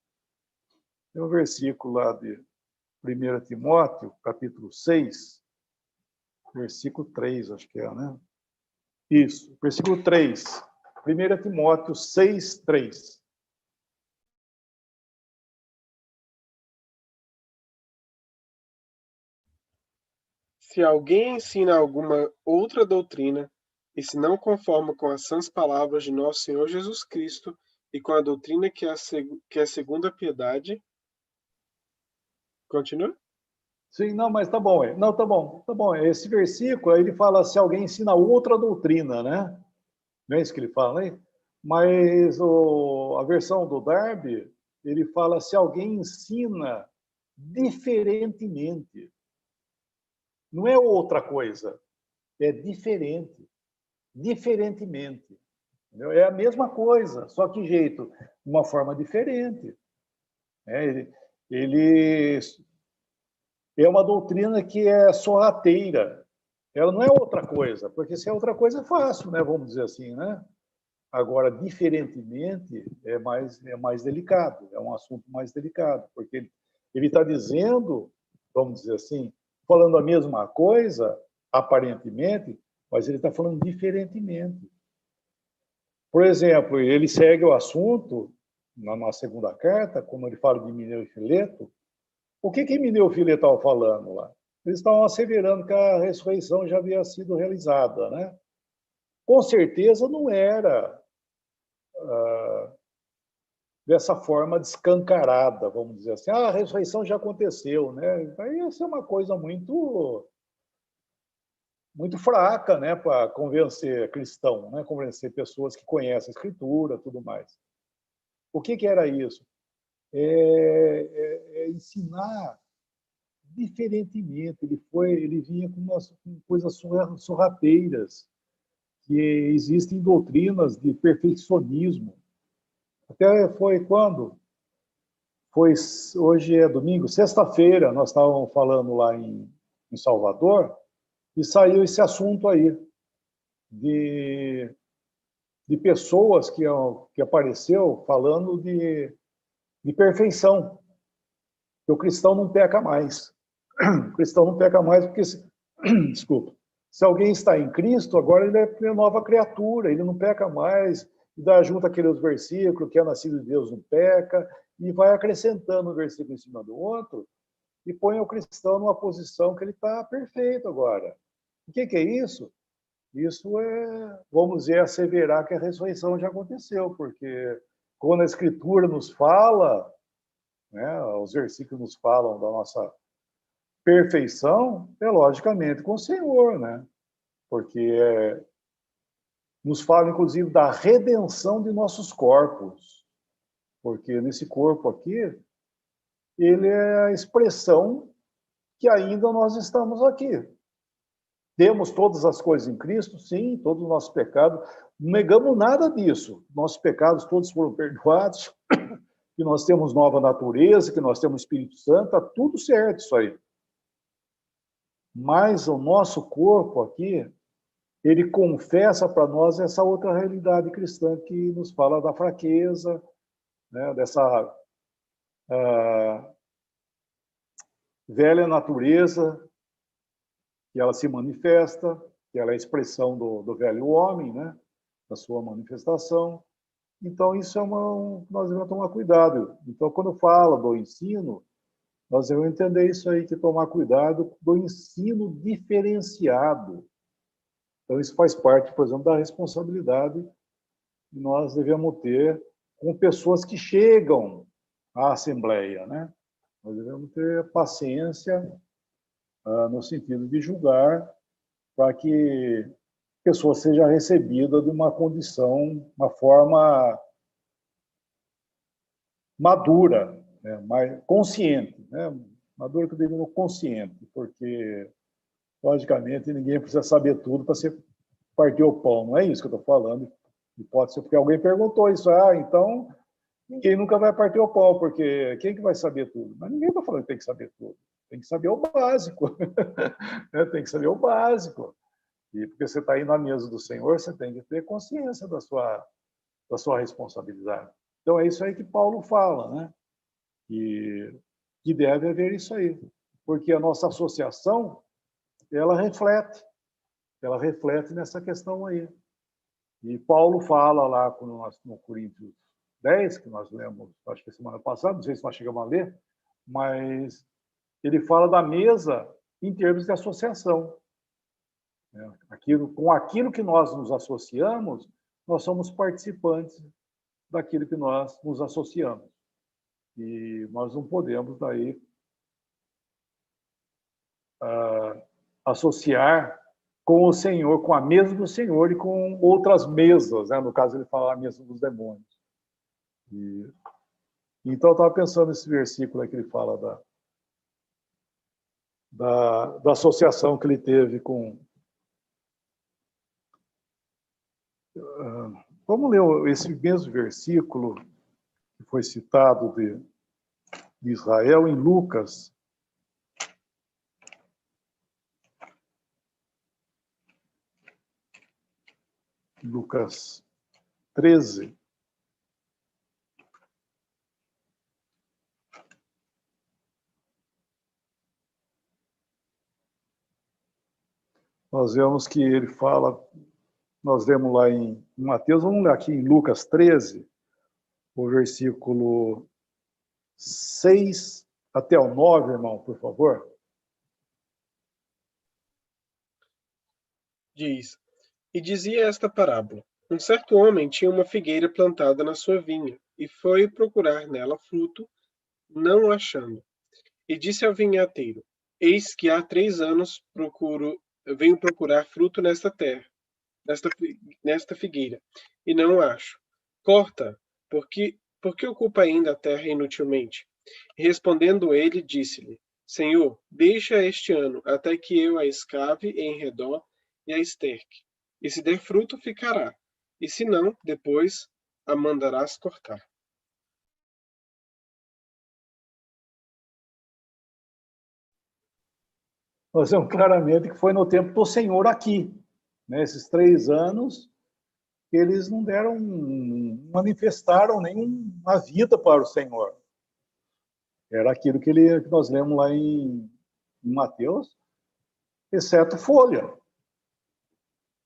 Tem um versículo lá de 1 Timóteo, capítulo 6, versículo 3, acho que é, né? Isso, versículo 3. 1 Timóteo 6, 3. Se alguém ensina alguma outra doutrina e se não conforma com as sãs palavras de nosso Senhor Jesus Cristo e com a doutrina que é segundo a piedade... Continua? Sim, não, mas tá bom. Não, tá bom. Esse versículo, ele fala se alguém ensina outra doutrina, né? Não é isso que ele fala, né? Mas a versão do Darby, ele fala se alguém ensina diferentemente. Não é outra coisa, é diferente. Diferentemente. Entendeu? É a mesma coisa, só que jeito, de uma forma diferente. Ele é uma doutrina que é sorrateira. Ela não é outra coisa, porque se é outra coisa é fácil, né? Vamos dizer assim, né? Agora, diferentemente, é mais delicado, é um assunto mais delicado, porque ele está dizendo, vamos dizer assim, falando a mesma coisa, aparentemente, mas ele está falando diferentemente. Por exemplo, ele segue o assunto, na segunda carta, como ele fala de Mineu e Fileto. O que Mineu e Fileto estavam falando lá? eles estavam asseverando que a ressurreição já havia sido realizada, né? Com certeza não era dessa forma descancarada, vamos dizer assim. Ah, a ressurreição já aconteceu, né? Aí ia ser uma coisa muito fraca, né, para convencer cristão, né, convencer pessoas que conhecem a Escritura, tudo mais. O que era isso? Ensinar diferentemente. Ele vinha com coisas sorrateiras, que existem doutrinas de perfeccionismo. Até foi quando? Hoje é domingo, sexta-feira, nós estávamos falando lá em Salvador, e saiu esse assunto aí, de pessoas que apareceu falando de perfeição, que o cristão não peca mais. O cristão não peca mais porque, desculpa, se alguém está em Cristo, agora ele é nova criatura, ele não peca mais, e dá junto aqueles versículos, que é nascido de Deus não peca, e vai acrescentando um versículo em cima do outro, e põe o cristão numa posição que ele está perfeito agora. O que é isso? Isso vamos dizer, asseverar que a ressurreição já aconteceu, porque quando a Escritura nos fala, né, os versículos nos falam da nossa perfeição, é logicamente com o Senhor, né? Porque nos fala, inclusive, da redenção de nossos corpos, porque nesse corpo aqui, ele é a expressão que ainda nós estamos aqui. Temos todas as coisas em Cristo, sim, todos os nossos pecados, não negamos nada disso. Nossos pecados todos foram perdoados, que nós temos nova natureza, que nós temos Espírito Santo, está tudo certo isso aí. Mas o nosso corpo aqui, ele confessa para nós essa outra realidade cristã que nos fala da fraqueza, né, dessa velha natureza, que ela se manifesta, que ela é a expressão do velho homem, né, da sua manifestação. Então, isso nós devemos tomar cuidado. Então, quando fala do ensino, nós devemos entender isso aí, que tomar cuidado do ensino diferenciado. Então, isso faz parte, por exemplo, da responsabilidade que nós devemos ter com pessoas que chegam à Assembleia, né? Nós devemos ter paciência no sentido de julgar, para que a pessoa seja recebida de uma condição, uma forma madura, né? Mais consciente, né? Madura que eu digo consciente, porque, logicamente, ninguém precisa saber tudo para você partir o pão, não é isso que eu estou falando. E pode ser porque alguém perguntou isso, então ninguém nunca vai partir o pão, porque quem que vai saber tudo? Mas ninguém está falando que tem que saber tudo. Tem que saber o básico. Tem que saber o básico. E porque você está aí na mesa do Senhor, você tem que ter consciência da sua responsabilidade. Então, é isso aí que Paulo fala, né? Que deve haver isso aí. Porque a nossa associação, ela reflete nessa questão aí. E Paulo fala lá no Coríntios 10, que nós lemos, acho que semana passada, não sei se nós chegamos a ler, mas ele fala da mesa em termos de associação. Com aquilo que nós nos associamos, nós somos participantes daquilo que nós nos associamos. E nós não podemos, daí, associar com o Senhor, com a mesa do Senhor e com outras mesas, né? No caso, ele fala a mesa dos demônios. Então, eu estava pensando nesse versículo aí que ele fala da associação que ele teve com... Vamos ler esse mesmo versículo que foi citado de Israel em Lucas. Lucas 13. Nós vemos que ele fala, nós lemos lá em Mateus, vamos ler aqui em Lucas 13, o versículo 6 até o 9, irmão, por favor. diz: E dizia esta parábola: Um certo homem tinha uma figueira plantada na sua vinha, e foi procurar nela fruto, não o achando. E disse ao vinhateiro: Eis que há 3 anos venho procurar fruto nesta terra, nesta figueira, e não o acho. Corta, porque ocupa ainda a terra inutilmente? E respondendo ele, disse-lhe: Senhor, deixa este ano, até que eu a escave em redor e a esterque. E se der fruto, ficará. E se não, depois a mandarás cortar. Nós vemos claramente que foi no tempo do Senhor aqui, né? Esses 3 anos, eles não manifestaram nenhuma vida para o Senhor. Era aquilo que nós lemos lá em Mateus, exceto folha.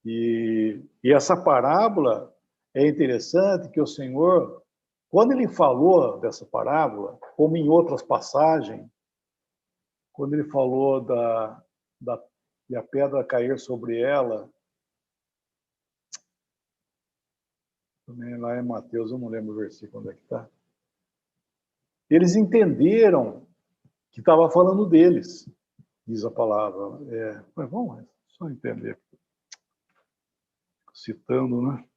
E essa parábola é interessante que o Senhor, quando ele falou dessa parábola, como em outras passagens, quando ele falou de a pedra cair sobre ela, também lá em Mateus, eu não lembro o versículo onde é que está, eles entenderam que estava falando deles, diz a palavra. Mas vamos só entender. Citando, né?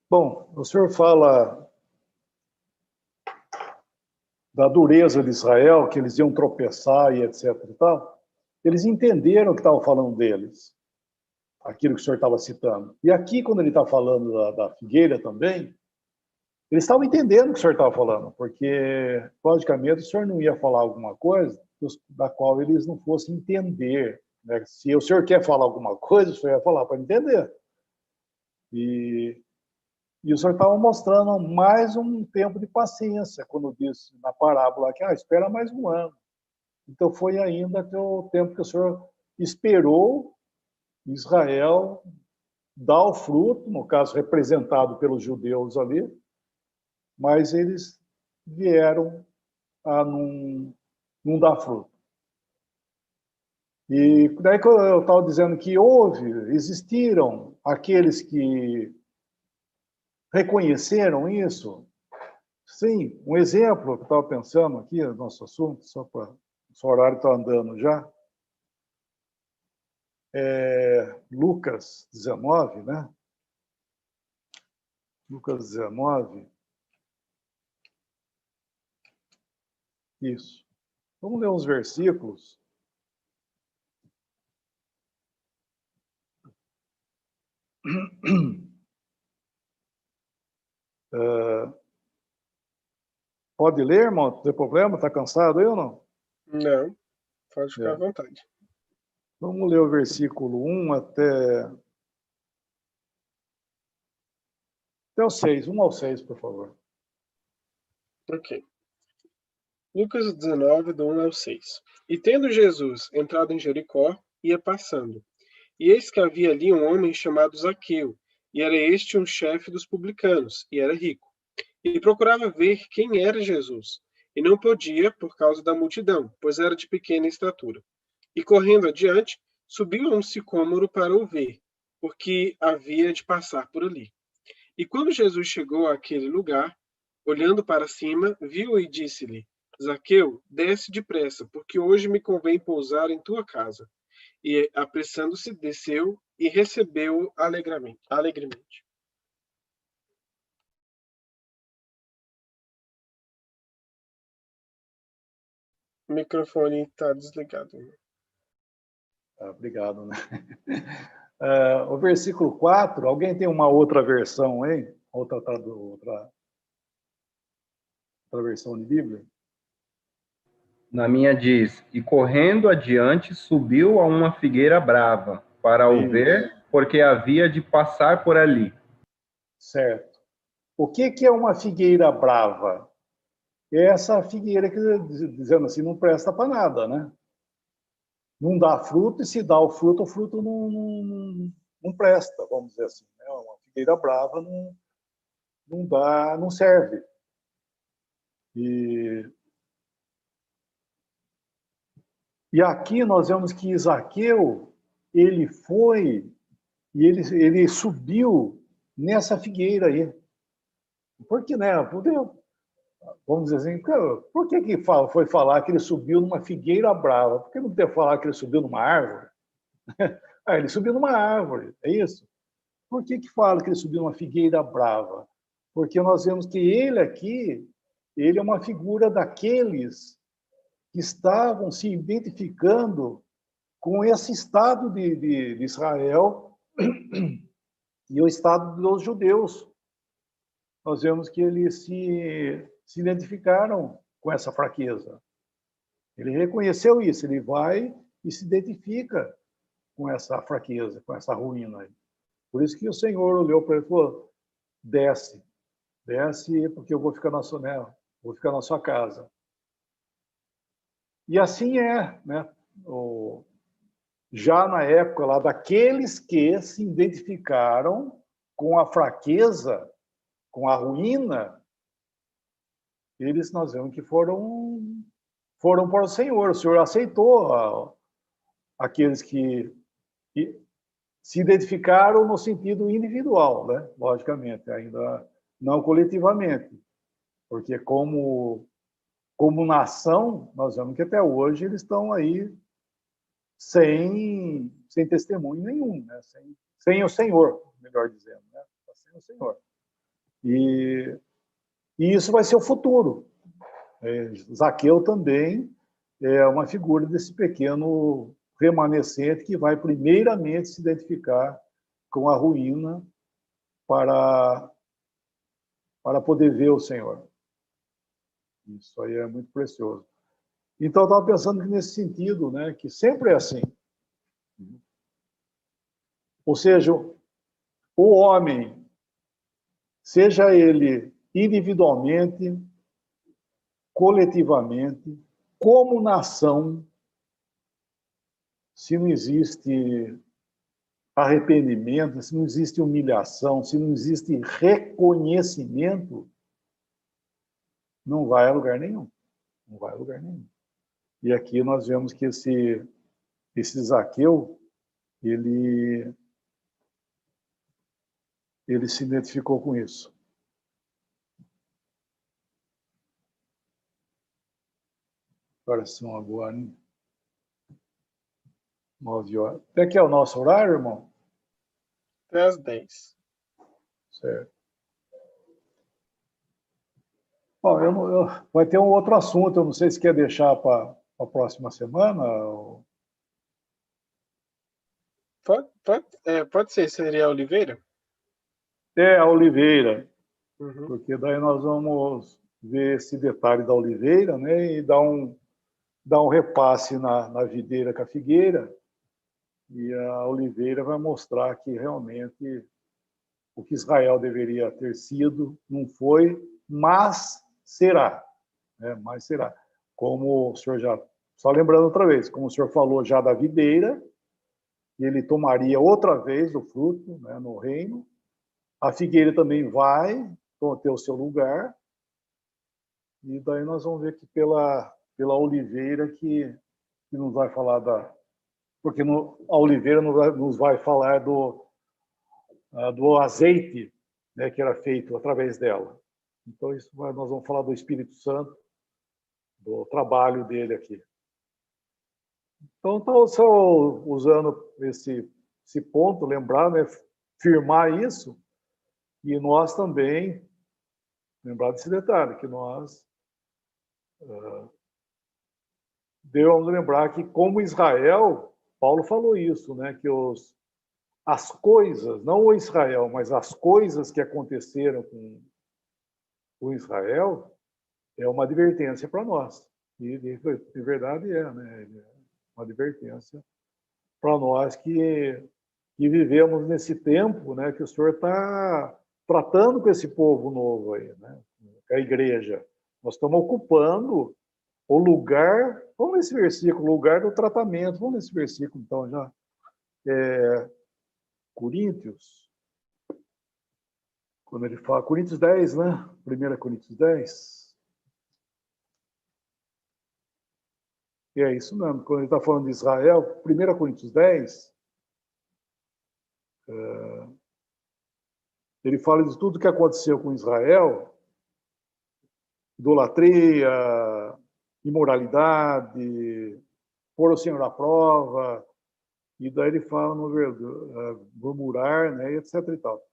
Bom, o senhor fala da dureza de Israel, que eles iam tropeçar e etc. e tal. Eles entenderam que estavam falando deles, aquilo que o senhor estava citando. E aqui, quando ele está falando da figueira também, eles estavam entendendo o que o senhor estava falando, porque, logicamente, o senhor não ia falar alguma coisa da qual eles não fossem entender, né? Se o senhor quer falar alguma coisa, o senhor ia falar para entender. E o senhor estava mostrando mais um tempo de paciência, quando disse na parábola que espera mais um ano. Então foi ainda que o tempo que o senhor esperou Israel dar o fruto, no caso representado pelos judeus ali, mas eles vieram a não dar fruto. E daí que eu estava dizendo que existiram aqueles que reconheceram isso. Sim, um exemplo que eu estava pensando aqui, no nosso assunto, só para o horário está andando já, Lucas 19, né? Lucas 19. Isso. Vamos ler uns versículos. Pode ler, irmão? Não tem problema? Está cansado aí ou não? Não, pode ficar à vontade. Vamos ler o versículo 1 até o 6. 1 ao 6, por favor. Ok. Lucas 19, do 1 ao 6. E tendo Jesus entrado em Jericó, ia passando. E eis que havia ali um homem chamado Zaqueu, e era este um chefe dos publicanos, e era rico. E procurava ver quem era Jesus, e não podia por causa da multidão, pois era de pequena estatura. E correndo adiante, subiu a um sicômoro para o ver, porque havia de passar por ali. E quando Jesus chegou àquele lugar, olhando para cima, viu e disse-lhe: Zaqueu, desce depressa, porque hoje me convém pousar em tua casa. E, apressando-se, desceu e recebeu-o alegremente. O microfone está desligado. Obrigado, né? O versículo 4, alguém tem uma outra versão aí? Outra versão de Bíblia? Na minha diz, e correndo adiante, subiu a uma figueira brava, para o ver, porque havia de passar por ali. Certo. O que é uma figueira brava? É essa figueira que, dizendo assim, não presta para nada, né? Não dá fruto, e se dá o fruto não presta, vamos dizer assim. Né? Uma figueira brava não dá, não serve. E aqui nós vemos que Isaqueu, ele foi e ele subiu nessa figueira aí. Porque, né? Vamos dizer assim, por que foi falar que ele subiu numa figueira brava? Por que não ter falado que ele subiu numa árvore? Ah, ele subiu numa árvore, é isso? Por que fala que ele subiu numa figueira brava? Porque nós vemos que ele aqui, ele é uma figura daqueles que estavam se identificando com esse Estado de Israel e o Estado dos judeus. Nós vemos que eles se identificaram com essa fraqueza. Ele reconheceu isso, ele vai e se identifica com essa fraqueza, com essa ruína. Por isso que o Senhor olhou para ele e falou, desce, porque eu vou ficar na sua casa. E assim é, né? Já na época lá daqueles que se identificaram com a fraqueza, com a ruína, eles nós vemos que foram para o Senhor aceitou aqueles que se identificaram no sentido individual, né? Logicamente, ainda não coletivamente, porque como nação, nós vemos que até hoje eles estão aí sem testemunho nenhum, né? Sem o Senhor, melhor dizendo, né? Sem o Senhor. E isso vai ser o futuro. Zaqueu também é uma figura desse pequeno remanescente que vai primeiramente se identificar com a ruína para poder ver o Senhor. Isso aí é muito precioso. Então, eu estava pensando que nesse sentido, né, que sempre é assim. Ou seja, o homem, seja ele individualmente, coletivamente, como nação, se não existe arrependimento, se não existe humilhação, se não existe reconhecimento, não vai a lugar nenhum. Não vai a lugar nenhum. E aqui nós vemos que esse Zaqueu, ele se identificou com isso. Agora são agora, hein? 9 horas. Até que é o nosso horário, irmão? Até às 10. Certo. Bom, vai ter um outro assunto, eu não sei se quer deixar para a próxima semana. Ou... Pode ser, seria Oliveira? A Oliveira, Uhum. porque daí nós vamos ver esse detalhe da Oliveira, né, e dar um repasse na videira com a figueira, e a Oliveira vai mostrar que realmente o que Israel deveria ter sido não foi, mas será. Né, mas será. Como o senhor já... Só lembrando outra vez, como o senhor falou já da videira, ele tomaria outra vez o fruto, né, no reino. A figueira também vai ter o seu lugar. E daí nós vamos ver que pela oliveira que nos vai falar da... Porque a oliveira nos vai falar do azeite, né, que era feito através dela. Então, nós vamos falar do Espírito Santo, do trabalho dele aqui. Então, estou só usando esse ponto, lembrar, né, firmar isso, e nós também, lembrar desse detalhe, que nós devemos lembrar que, como Israel, Paulo falou isso, né, que as coisas, não o Israel, mas as coisas que aconteceram com Israel, é uma advertência para nós. E de verdade né? Uma advertência para nós que vivemos nesse tempo, né, que o Senhor está tratando com esse povo novo aí, né? A igreja. Nós estamos ocupando o lugar, vamos nesse versículo, o lugar do tratamento, vamos nesse versículo então já. Coríntios, quando ele fala, Coríntios 10, né? 1 Coríntios 10. E é isso mesmo, quando ele está falando de Israel, 1 Coríntios 10, ele fala de tudo que aconteceu com Israel, idolatria, imoralidade, pôr o Senhor à prova, e daí ele fala no murmurar, né, etc. e tal.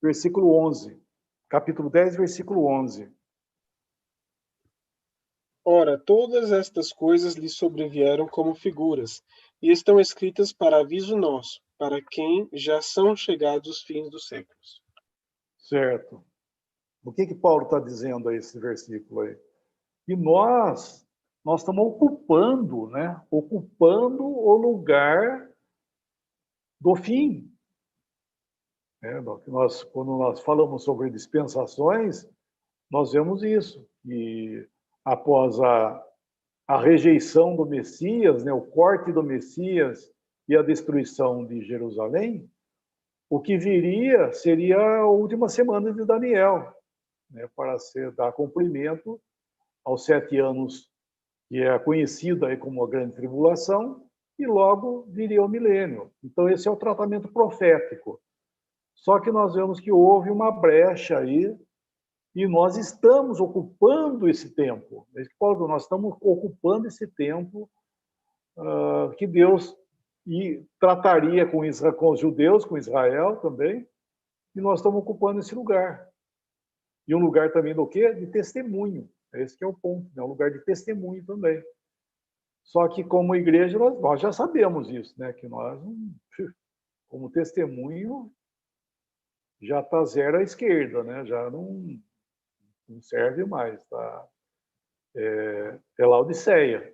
Versículo 11, capítulo 10, versículo 11. Ora, todas estas coisas lhe sobrevieram como figuras, e estão escritas para aviso nosso, para quem já são chegados os fins dos séculos. Certo. O que Paulo está dizendo aí, esse versículo aí? Que nós estamos ocupando, né? Ocupando o lugar do fim. Quando nós falamos sobre dispensações, nós vemos isso. E após a rejeição do Messias, né? O corte do Messias e a destruição de Jerusalém, o que viria seria a última semana de Daniel, né? Para dar cumprimento aos 7 anos, que é conhecida aí como a Grande Tribulação, e logo viria o milênio. Então, esse é o tratamento profético. Só que nós vemos que houve uma brecha aí, e nós estamos ocupando esse tempo. Nós estamos ocupando esse tempo que Deus trataria com os judeus, com Israel também, e nós estamos ocupando esse lugar. E um lugar também do quê? De testemunho. Esse que é o ponto, é um lugar de testemunho também. Só que como igreja nós já sabemos isso, né? Que nós, como testemunho, já está zero à esquerda, né? Já não serve mais, tá? É Laodiceia,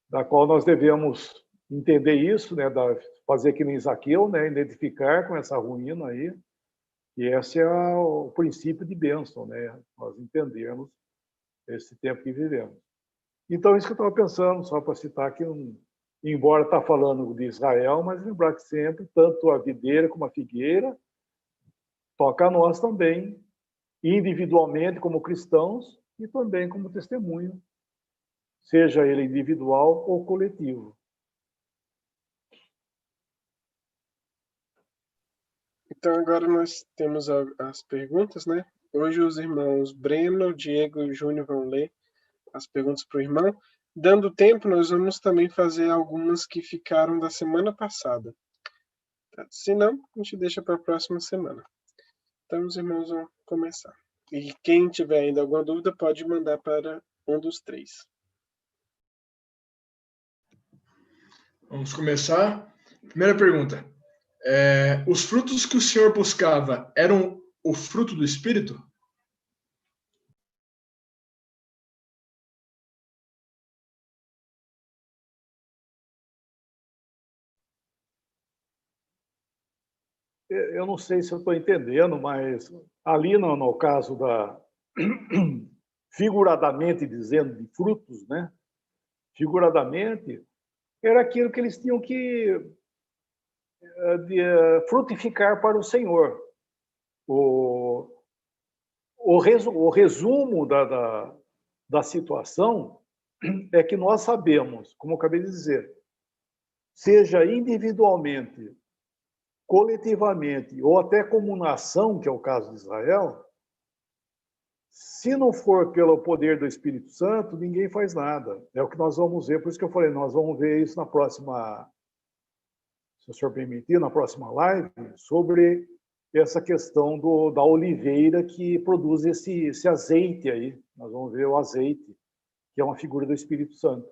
da qual nós devemos entender isso, né? Fazer que nem Zaqueu, né? Identificar com essa ruína aí. E esse é o princípio de bênção, né? Nós entendemos esse tempo que vivemos. Então, isso que eu estava pensando, só para citar que, embora está falando de Israel, mas lembrar que sempre, tanto a videira como a figueira, toca a nós também, individualmente como cristãos e também como testemunho, seja ele individual ou coletivo. Então, agora nós temos as perguntas, né? Hoje os irmãos Breno, Diego e Júnior vão ler as perguntas para o irmão. Dando tempo, nós vamos também fazer algumas que ficaram da semana passada. Tá? Se não, a gente deixa para a próxima semana. Então, os irmãos vão começar. E quem tiver ainda alguma dúvida, pode mandar para um dos 3. Vamos começar. Primeira pergunta. Os frutos que o Senhor buscava eram o fruto do Espírito? Eu não sei se eu estou entendendo, mas ali no caso figuradamente dizendo, de frutos, né? Figuradamente, era aquilo que eles tinham que frutificar para o Senhor. O resumo da situação é que nós sabemos, como eu acabei de dizer, seja individualmente, coletivamente ou até como nação, que é o caso de Israel, se não for pelo poder do Espírito Santo, ninguém faz nada. É o que nós vamos ver, por isso que eu falei, nós vamos ver isso na próxima, se o senhor permitir, na próxima live, sobre essa questão da oliveira que produz esse azeite aí. Nós vamos ver o azeite, que é uma figura do Espírito Santo.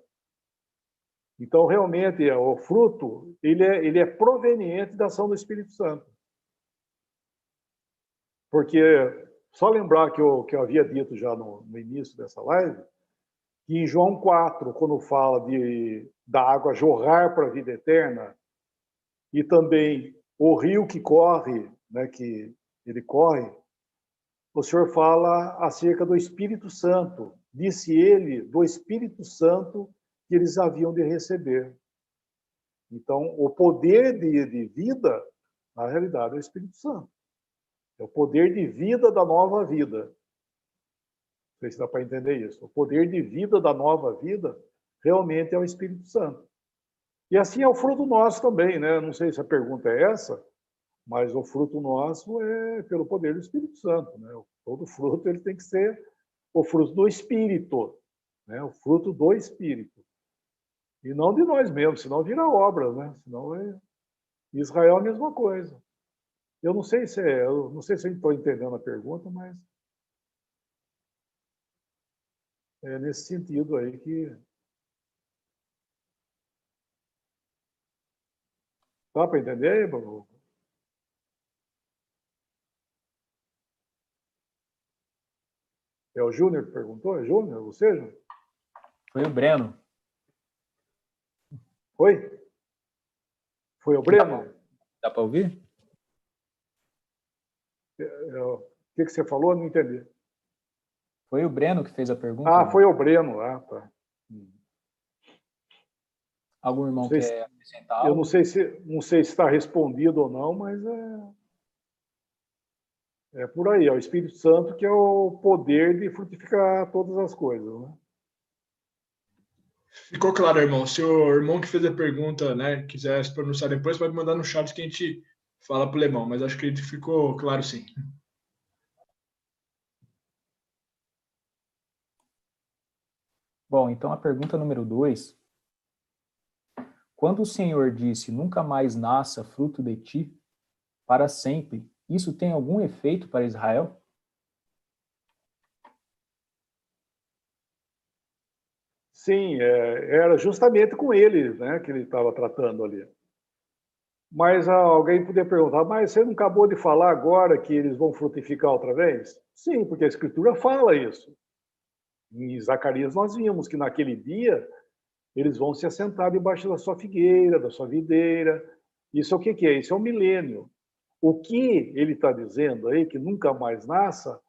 Então, realmente, o fruto, ele é proveniente da ação do Espírito Santo. Porque, só lembrar que eu havia dito já no início dessa live, que em João 4, quando fala da água jorrar para a vida eterna, e também o rio que corre, né, que ele corre, o Senhor fala acerca do Espírito Santo. Disse ele do Espírito Santo que eles haviam de receber. Então, o poder de vida, na realidade, é o Espírito Santo. É o poder de vida da nova vida. Não sei se dá para entender isso. O poder de vida da nova vida realmente é o Espírito Santo. E assim é o fruto nosso também, né? Não sei se a pergunta é essa, mas o fruto nosso é pelo poder do Espírito Santo, né? Todo fruto ele tem que ser o fruto do Espírito, né? O fruto do Espírito. E não de nós mesmos, senão vira obra, né? Senão é... Israel é a mesma coisa. Eu não sei se eu estou entendendo a pergunta, mas é nesse sentido aí que dá para entender, Bruno? É o Júnior que perguntou? É Júnior? Você, Júnior? Foi o Breno. Foi? Foi o Breno? Dá para ouvir? O que você falou? Não entendi. Foi o Breno que fez a pergunta? Ah, foi o Breno. Ah, tá. Algum irmão quer acrescentar algo? Eu não sei se está respondido ou não, mas é por aí. É o Espírito Santo que é o poder de frutificar todas as coisas, né? Ficou claro, irmão. Se o irmão que fez a pergunta, né, quiser se pronunciar depois, pode mandar no chat que a gente fala pro irmão, mas acho que ficou claro sim. Bom, então a pergunta número 2. Quando o Senhor disse, nunca mais nasça fruto de ti, para sempre, isso tem algum efeito para Israel? Sim, era justamente com ele, né, que ele estava tratando ali. Mas alguém poderia perguntar, mas você não acabou de falar agora que eles vão frutificar outra vez? Sim, porque a Escritura fala isso. Em Zacarias nós vimos que naquele dia eles vão se assentar debaixo da sua figueira, da sua videira. Isso é o que é? Isso é um milênio. O que ele está dizendo aí, que nunca mais nasça,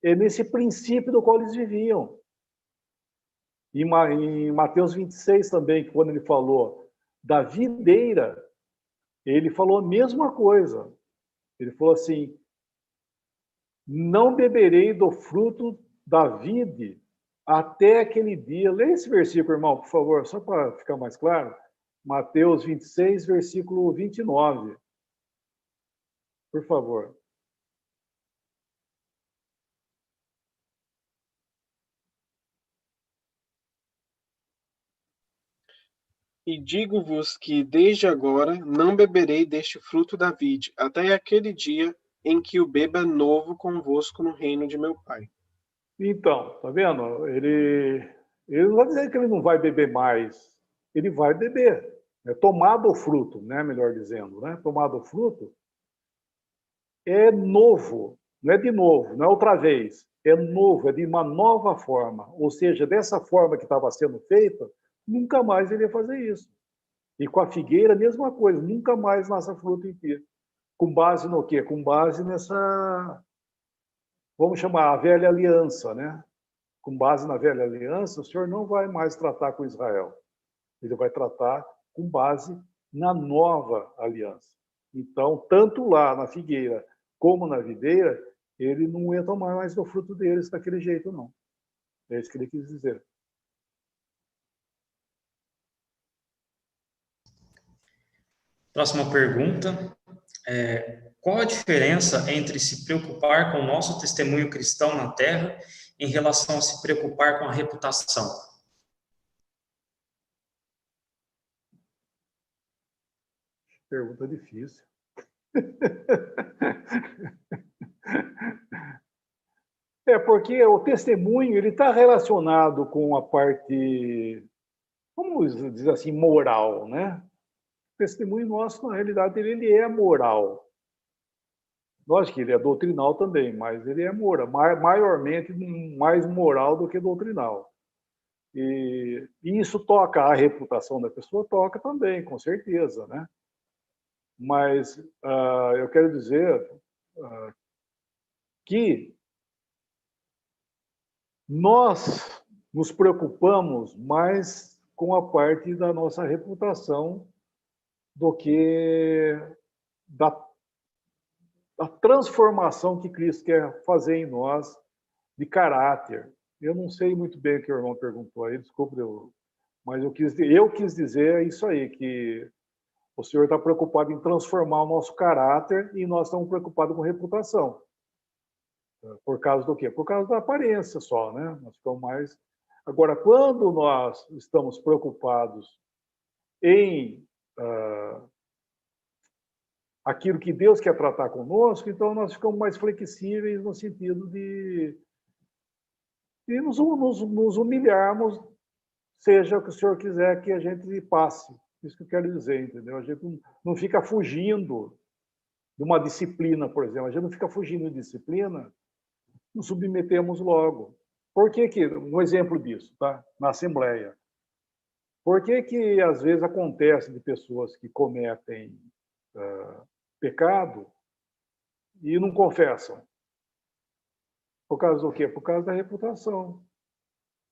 é nesse princípio do qual eles viviam. Em Mateus 26 também, quando ele falou da videira, ele falou a mesma coisa. Ele falou assim, não beberei do fruto da vide até aquele dia. Leia esse versículo, irmão, por favor, só para ficar mais claro. Mateus 26, versículo 29. Por favor. E digo-vos que desde agora não beberei deste fruto da vide, até aquele dia em que o beba novo convosco no reino de meu Pai. Então, tá vendo? Ele não vai dizer que ele não vai beber mais. Ele vai beber. Tomado o fruto, né? Melhor dizendo, né? Tomado o fruto é novo, não é de novo, não é outra vez. É novo, é de uma nova forma. Ou seja, dessa forma que estava sendo feita, nunca mais ele ia fazer isso. E com a figueira, a mesma coisa, nunca mais nasce fruto em ti. Com base no quê? Com base nessa, vamos chamar, a velha aliança, né? Com base na velha aliança, o Senhor não vai mais tratar com Israel. Ele vai tratar com base na nova aliança. Então, tanto lá na figueira como na videira, ele não ia tomar mais do fruto deles daquele jeito, não. É isso que ele quis dizer. Próxima pergunta. Qual a diferença entre se preocupar com o nosso testemunho cristão na Terra em relação a se preocupar com a reputação? Pergunta difícil. Porque o testemunho ele está relacionado com a parte, vamos dizer assim, moral, né? O testemunho nosso, na realidade, ele é moral. Lógico que ele é doutrinal também, mas ele é moral, maiormente mais moral do que doutrinal. E isso toca a reputação da pessoa, toca também, com certeza, né? Mas eu quero dizer que nós nos preocupamos mais com a parte da nossa reputação do que da transformação que Cristo quer fazer em nós de caráter. Eu não sei muito bem o que o irmão perguntou aí, desculpe, mas eu quis dizer isso aí, que o Senhor está preocupado em transformar o nosso caráter e nós estamos preocupados com reputação. Por causa do quê? Por causa da aparência só, né? Nós ficamos mais... Agora, quando nós estamos preocupados em aquilo que Deus quer tratar conosco, então nós ficamos mais flexíveis no sentido de nos humilharmos, seja o que o Senhor quiser que a gente passe. Isso que eu quero dizer, entendeu? A gente não fica fugindo de uma disciplina, por exemplo. A gente não fica fugindo de disciplina, nos submetemos logo. Por que um exemplo disso, tá? Na Assembleia. Por que às vezes acontece de pessoas que cometem pecado e não confessam? Por causa do quê? Por causa da reputação.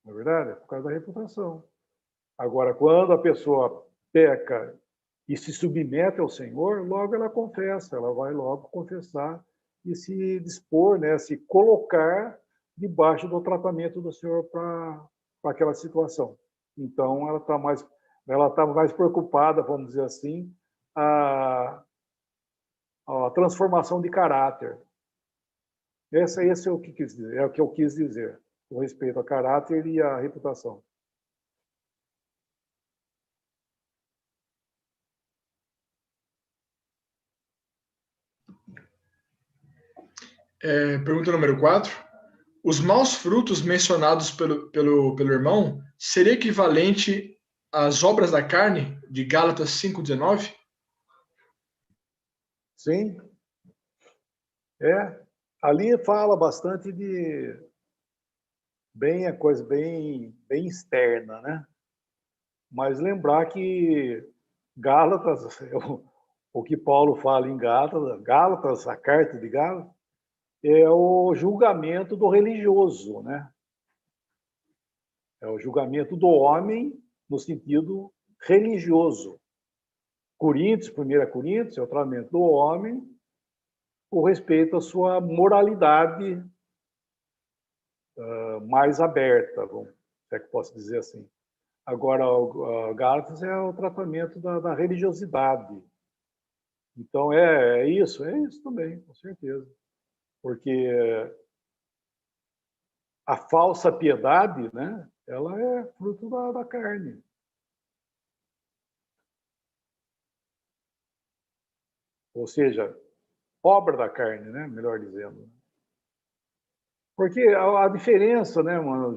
Não é verdade? Por causa da reputação. Agora, quando a pessoa peca e se submete ao Senhor, logo ela confessa, ela vai logo confessar e se dispor, né, se colocar debaixo do tratamento do Senhor para aquela situação. Então, ela está mais preocupada, vamos dizer assim, a transformação de caráter. Esse é o que quis dizer, é o que eu quis dizer, com respeito ao caráter e à reputação. Pergunta número 4. Os maus frutos mencionados pelo irmão seria equivalente às obras da carne de Gálatas 5:19? Sim. Ali fala bastante de coisa bem externa, né? Mas lembrar que Gálatas, o que Paulo fala em Gálatas, a carta de Gálatas, é o julgamento do religioso, né? É o julgamento do homem no sentido religioso. 1 Coríntios, é o tratamento do homem com respeito à sua moralidade mais aberta, se é que posso dizer assim. Agora, Gálatas é o tratamento da religiosidade. Então, é isso também, com certeza. Porque a falsa piedade, né, ela é fruto da carne. Ou seja, obra da carne, né, melhor dizendo. Porque a diferença, né, mano,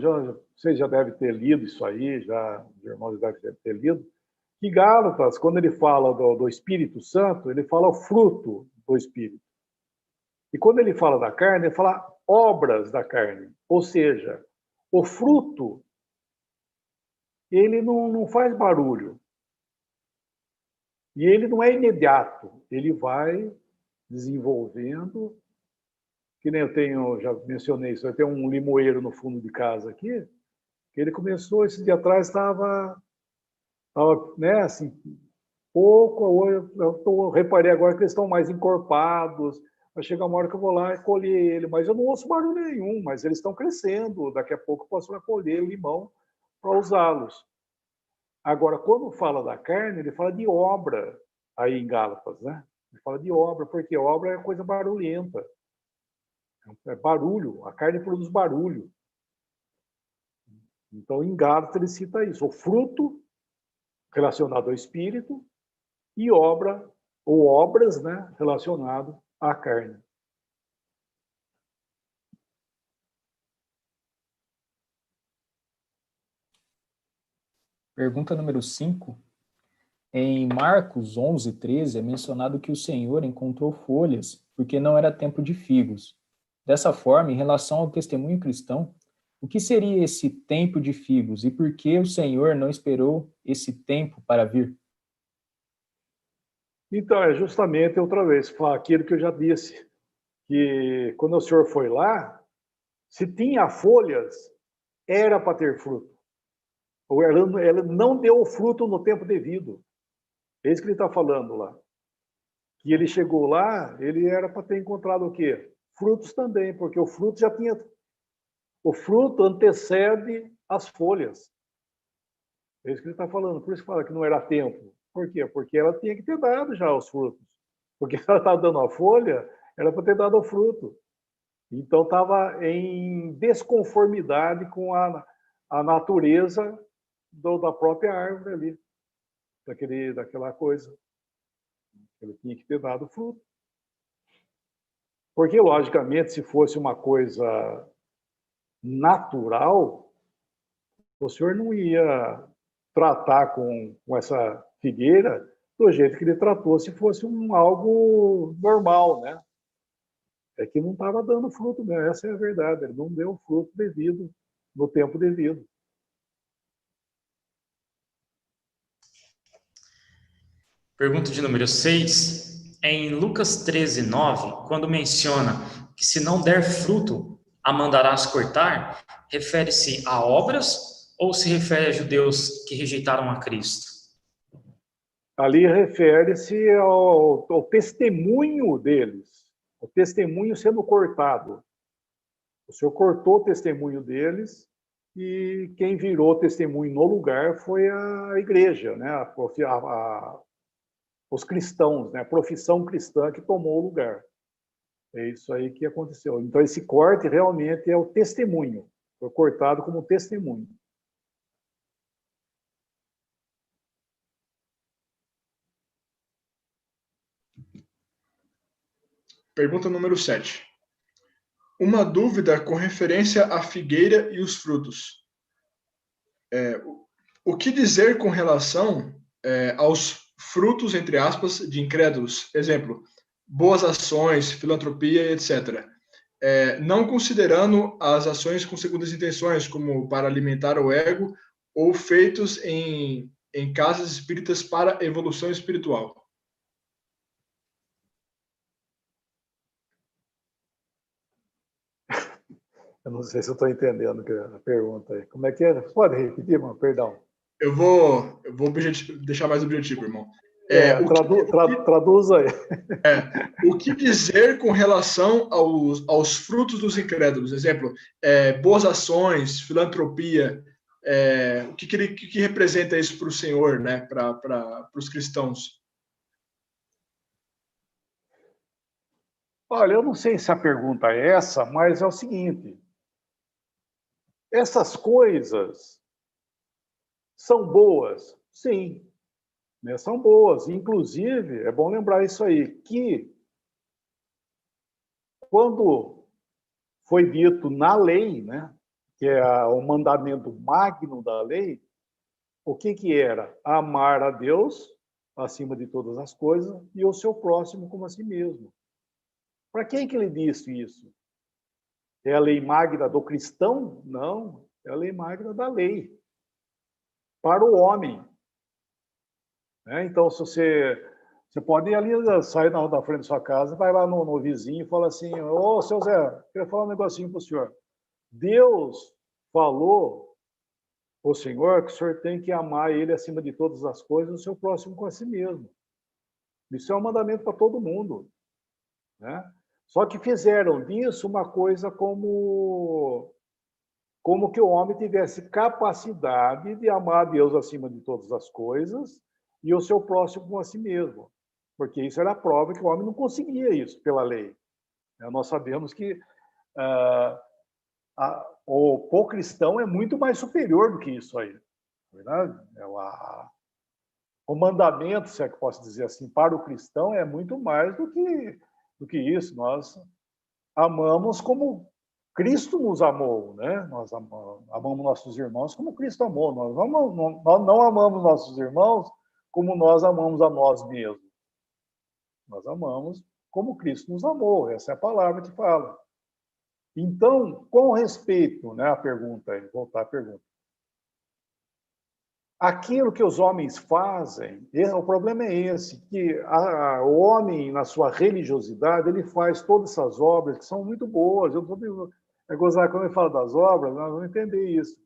vocês já devem ter lido isso aí, os irmãos devem ter lido, que Gálatas, quando ele fala do Espírito Santo, ele fala o fruto do Espírito. E quando ele fala da carne, ele fala obras da carne. Ou seja, o fruto, ele não faz barulho. E ele não é imediato. Ele vai desenvolvendo. Que nem já mencionei isso, eu tenho um limoeiro no fundo de casa aqui, que ele começou, esse dia atrás, estava né, assim, pouco, eu reparei agora que eles estão mais encorpados, vai chegar uma hora que eu vou lá e colher ele, mas eu não ouço barulho nenhum, mas eles estão crescendo, daqui a pouco eu posso colher o limão para usá-los. Agora, quando fala da carne, ele fala de obra, aí em Gálatas, né? Ele fala de obra, porque obra é coisa barulhenta. É barulho, a carne produz barulho. Então, em Gálatas, ele cita isso, o fruto relacionado ao espírito e obra, ou obras, né, relacionado à carne. Pergunta número 5. Em Marcos 11:13 é mencionado que o Senhor encontrou folhas, porque não era tempo de figos. Dessa forma, em relação ao testemunho cristão, o que seria esse tempo de figos e por que o Senhor não esperou esse tempo para vir? Então, é justamente outra vez, aquilo que eu já disse, que quando o senhor foi lá, se tinha folhas, era para ter fruto. Ou ela não deu o fruto no tempo devido. É isso que ele está falando lá. Que ele chegou lá, ele era para ter encontrado o quê? Frutos também, porque o fruto já tinha... O fruto antecede as folhas. É isso que ele está falando. Por isso que fala que não era tempo. Por quê? Porque ela tinha que ter dado já os frutos. Porque ela está dando a folha, era para ter dado o fruto. Então estava em desconformidade com a natureza da própria árvore ali, daquela coisa. Ele tinha que ter dado fruto. Porque, logicamente, se fosse uma coisa natural, o senhor não ia tratar com essa figueira do jeito que ele tratou se fosse algo normal, né? É que não estava dando fruto mesmo, essa é a verdade, ele não deu o fruto devido, no tempo devido. Pergunta de número 6. Em Lucas 13:9, quando menciona que se não der fruto, a mandarás cortar, refere-se a obras ou se refere a judeus que rejeitaram a Cristo? Ali refere-se ao testemunho deles, o testemunho sendo cortado. O Senhor cortou o testemunho deles e quem virou testemunho no lugar foi a igreja, né? Os cristãos, né? A profissão cristã que tomou o lugar. É isso aí que aconteceu. Então, esse corte realmente é o testemunho. Foi cortado como testemunho. Pergunta número 7. Uma dúvida com referência à figueira e os frutos. O que dizer com relação aos frutos, entre aspas, de incrédulos? Exemplo, boas ações, filantropia, etc. Não considerando as ações com segundas intenções, como para alimentar o ego, ou feitos em casas espíritas para evolução espiritual. Eu não sei se eu estou entendendo a pergunta aí. Como é que é? Pode repetir, irmão? Perdão. Eu vou deixar mais objetivo, irmão. Traduz aí. O que dizer com relação aos frutos dos incrédulos? Exemplo, boas ações, filantropia. O que representa isso para o Senhor, né? Para os cristãos? Olha, eu não sei se a pergunta é essa, mas é o seguinte. Essas coisas são boas? Sim, né? São boas. Inclusive, é bom lembrar isso aí, que quando foi dito na lei, né, que é o mandamento magno da lei, o que era? Amar a Deus acima de todas as coisas e o seu próximo como a si mesmo. Para quem que ele disse isso? É a lei magna do cristão? Não, é a lei magna da lei. Para o homem. Então, se você pode ir ali, sair da frente da sua casa, vai lá no vizinho e fala assim, ô, seu Zé, queria falar um negocinho para o senhor. Deus falou o senhor que o senhor tem que amar ele acima de todas as coisas, o seu próximo com a si mesmo. Isso é um mandamento para todo mundo. Né? Só que fizeram disso uma coisa como que o homem tivesse capacidade de amar a Deus acima de todas as coisas e o seu próximo com a si mesmo. Porque isso era a prova que o homem não conseguia isso pela lei. Nós sabemos que o cristão é muito mais superior do que isso aí. Verdade? O mandamento, se é que posso dizer assim, para o cristão é muito mais do que isso. Nós amamos como Cristo nos amou, né? Nós amamos nossos irmãos como Cristo amou. Nós não amamos nossos irmãos como nós amamos a nós mesmos. Nós amamos como Cristo nos amou. Essa é a palavra que fala. Então, com respeito, né, à pergunta, voltar à pergunta. aquilo que os homens fazem, o problema é esse, que o homem, na sua religiosidade, ele faz todas essas obras que são muito boas. Eu estou gozar quando eu falo das obras, nós vamos entender isso.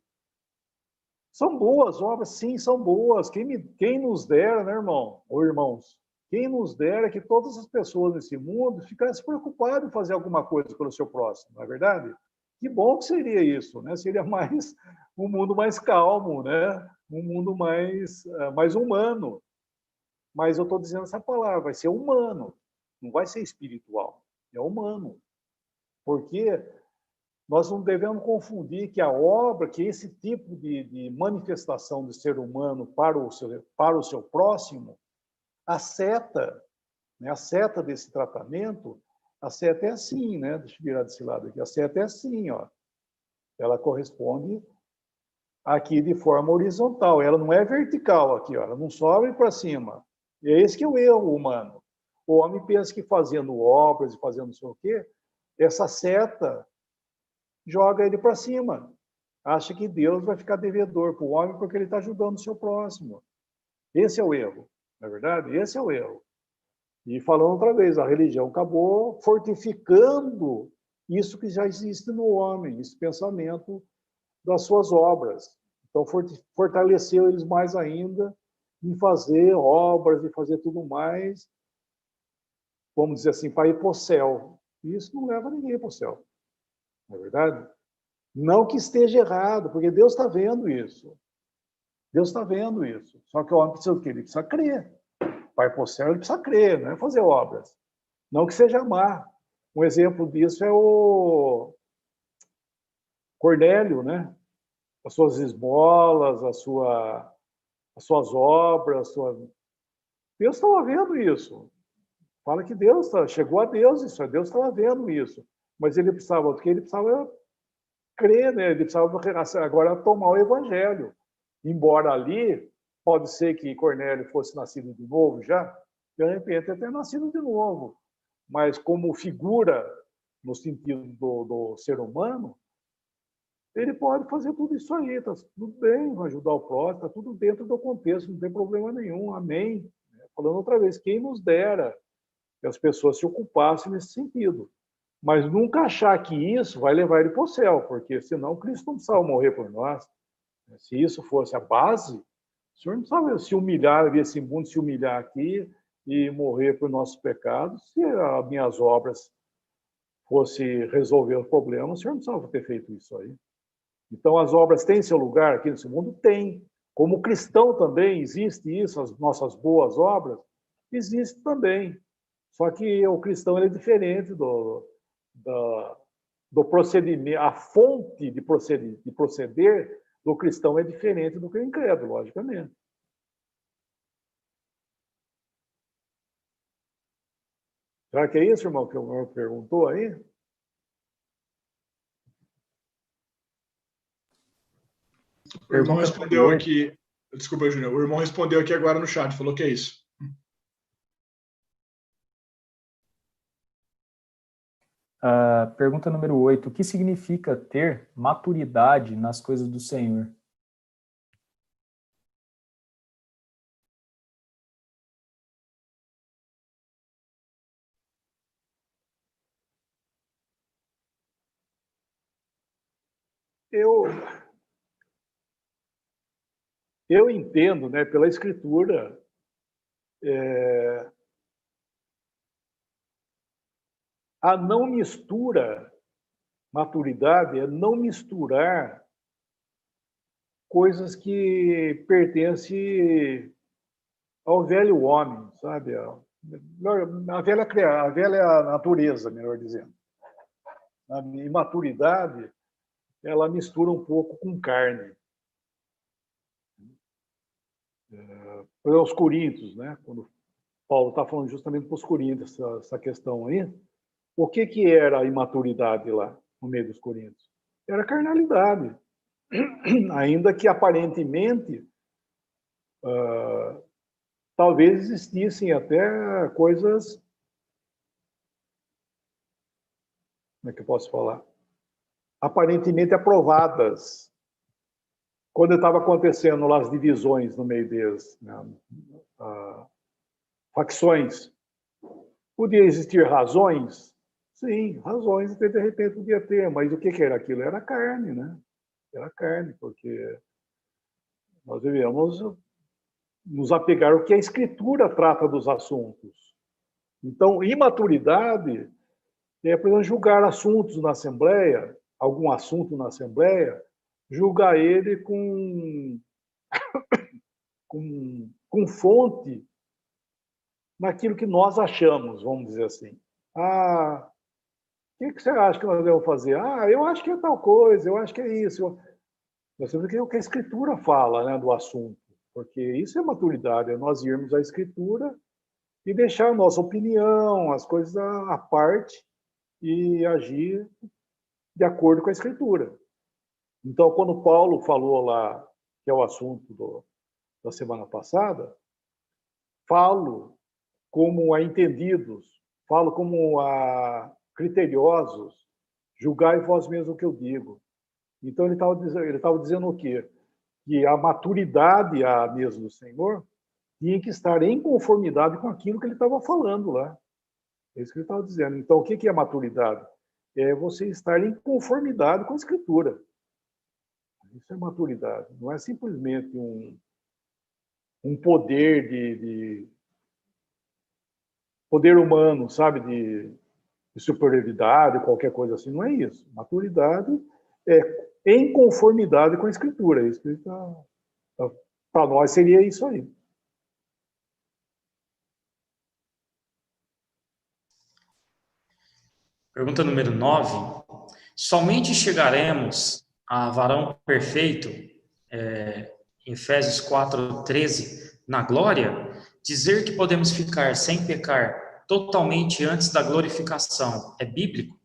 São boas obras, sim, são boas. Quem nos dera, né, irmão? Ou irmãos, quem nos dera que todas as pessoas nesse mundo ficassem preocupadas em fazer alguma coisa pelo seu próximo, não é verdade? Que bom que seria isso, né? Seria mais um mundo mais calmo, né? Um mundo mais humano. Mas eu estou dizendo essa palavra, vai ser humano, não vai ser espiritual, é humano. Porque nós não devemos confundir que a obra, que esse tipo de manifestação do ser humano para o seu próximo, a seta, né? A seta desse tratamento, a seta é assim, né? Deixa eu virar desse lado aqui. A seta é assim, ó. Ela corresponde aqui de forma horizontal. Ela não é vertical aqui, ó. Ela não sobe para cima. E é esse que é o erro humano. O homem pensa que fazendo obras e fazendo não sei o quê, essa seta joga ele para cima. Acha que Deus vai ficar devedor para o homem porque ele está ajudando o seu próximo. Esse é o erro, não é verdade? Esse é o erro. E falando outra vez, a religião acabou fortificando isso que já existe no homem, esse pensamento das suas obras. Então, fortaleceu eles mais ainda em fazer obras e fazer tudo mais, vamos dizer assim, para ir para o céu. E isso não leva ninguém para o céu. Não é verdade? Não que esteja errado, porque Deus está vendo isso. Deus está vendo isso. Só que o homem precisa o quê? Ele precisa crer. Vai para o céu, ele precisa crer, não é fazer obras. Não que seja amar. Um exemplo disso é o Cornélio, né? As suas esmolas, as suas obras, Deus estava vendo isso. Fala que Deus chegou a Deus isso, Deus estava vendo isso. Mas ele precisava, porque ele precisava crer, né? Ele precisava agora tomar o evangelho. Embora ali, pode ser que Cornélio fosse nascido de novo já, de repente até nascido de novo. Mas como figura, no sentido do ser humano, ele pode fazer tudo isso aí, está tudo bem, vai ajudar o próximo, está tudo dentro do contexto, não tem problema nenhum, amém. Falando outra vez, quem nos dera que as pessoas se ocupassem nesse sentido. Mas nunca achar que isso vai levar ele para o céu, porque senão Cristo não precisava morrer por nós. Se isso fosse a base, o Senhor não precisava se humilhar, vir esse mundo se humilhar aqui e morrer por nossos pecados. Se as minhas obras fossem resolver os problemas, o Senhor não precisava ter feito isso aí. Então, as obras têm seu lugar aqui nesse mundo? Tem. Como cristão também existe isso, as nossas boas obras, existe também. Só que o cristão é diferente do procedimento, a fonte de proceder do cristão é diferente do que o incrédulo, logicamente. Será que é isso, irmão, que o irmão perguntou aí? O irmão respondeu aqui. Desculpa, Júnior. O irmão respondeu aqui agora no chat, falou que é isso. Pergunta número 8. O que significa ter maturidade nas coisas do Senhor? Eu entendo, né, pela Escritura, a não mistura, maturidade é não misturar coisas que pertencem ao velho homem, sabe? A velha natureza, melhor dizendo. A imaturidade, ela mistura um pouco com carne. Para os Coríntios, né? Quando Paulo está falando justamente para os Coríntios essa questão aí, o que era a imaturidade lá no meio dos Coríntios? Era a carnalidade. Ainda que aparentemente talvez existissem até coisas, como é que eu posso falar? Aparentemente aprovadas, quando estava acontecendo lá as divisões no meio deles, né, facções, podia existir razões? Sim, razões de repente podia ter, mas o que era aquilo? Era carne, né? Era carne, porque nós devemos nos apegar ao que a Escritura trata dos assuntos. Então, imaturidade é, por exemplo, julgar assuntos na Assembleia, algum assunto na Assembleia, julgar ele com fonte naquilo que nós achamos, vamos dizer assim. Ah, o que você acha que nós devemos fazer? Ah, eu acho que é tal coisa, eu acho que é isso. Nós temos que ver o que a Escritura fala, né, do assunto, porque isso é maturidade, é nós irmos à Escritura e deixar a nossa opinião, as coisas à parte e agir de acordo com a Escritura. Então, quando Paulo falou lá, que é o assunto da semana passada, falo como a entendidos, falo como a criteriosos, julgai vós mesmos o que eu digo. Então, ele estava dizendo o quê? Que a maturidade, a mesa do Senhor, tinha que estar em conformidade com aquilo que ele estava falando lá. É isso que ele estava dizendo. Então, o que é maturidade? É você estar em conformidade com a Escritura. Isso é maturidade. Não é simplesmente um poder de poder humano, sabe, de superioridade, qualquer coisa assim. Não é isso. Maturidade é em conformidade com a Escritura. Isso para nós seria isso aí. Pergunta número 9. Somente chegaremos a varão perfeito, em Efésios 4:13, na glória? Dizer que podemos ficar sem pecar totalmente antes da glorificação é bíblico?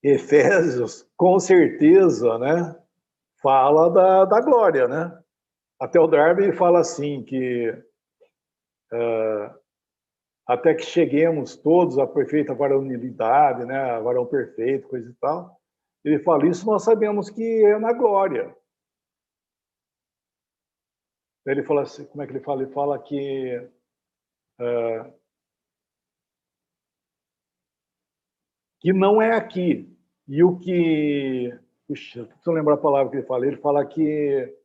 Efésios, com certeza, né, fala da glória, né? Até o Darby fala assim, que até que cheguemos todos à perfeita varonilidade, né, varão perfeito, coisa e tal. Ele fala, isso nós sabemos que é na glória. Ele fala assim, como é que ele fala? Ele fala que não é aqui. E o que... Puxa, não preciso lembrar a palavra que ele fala. Ele fala que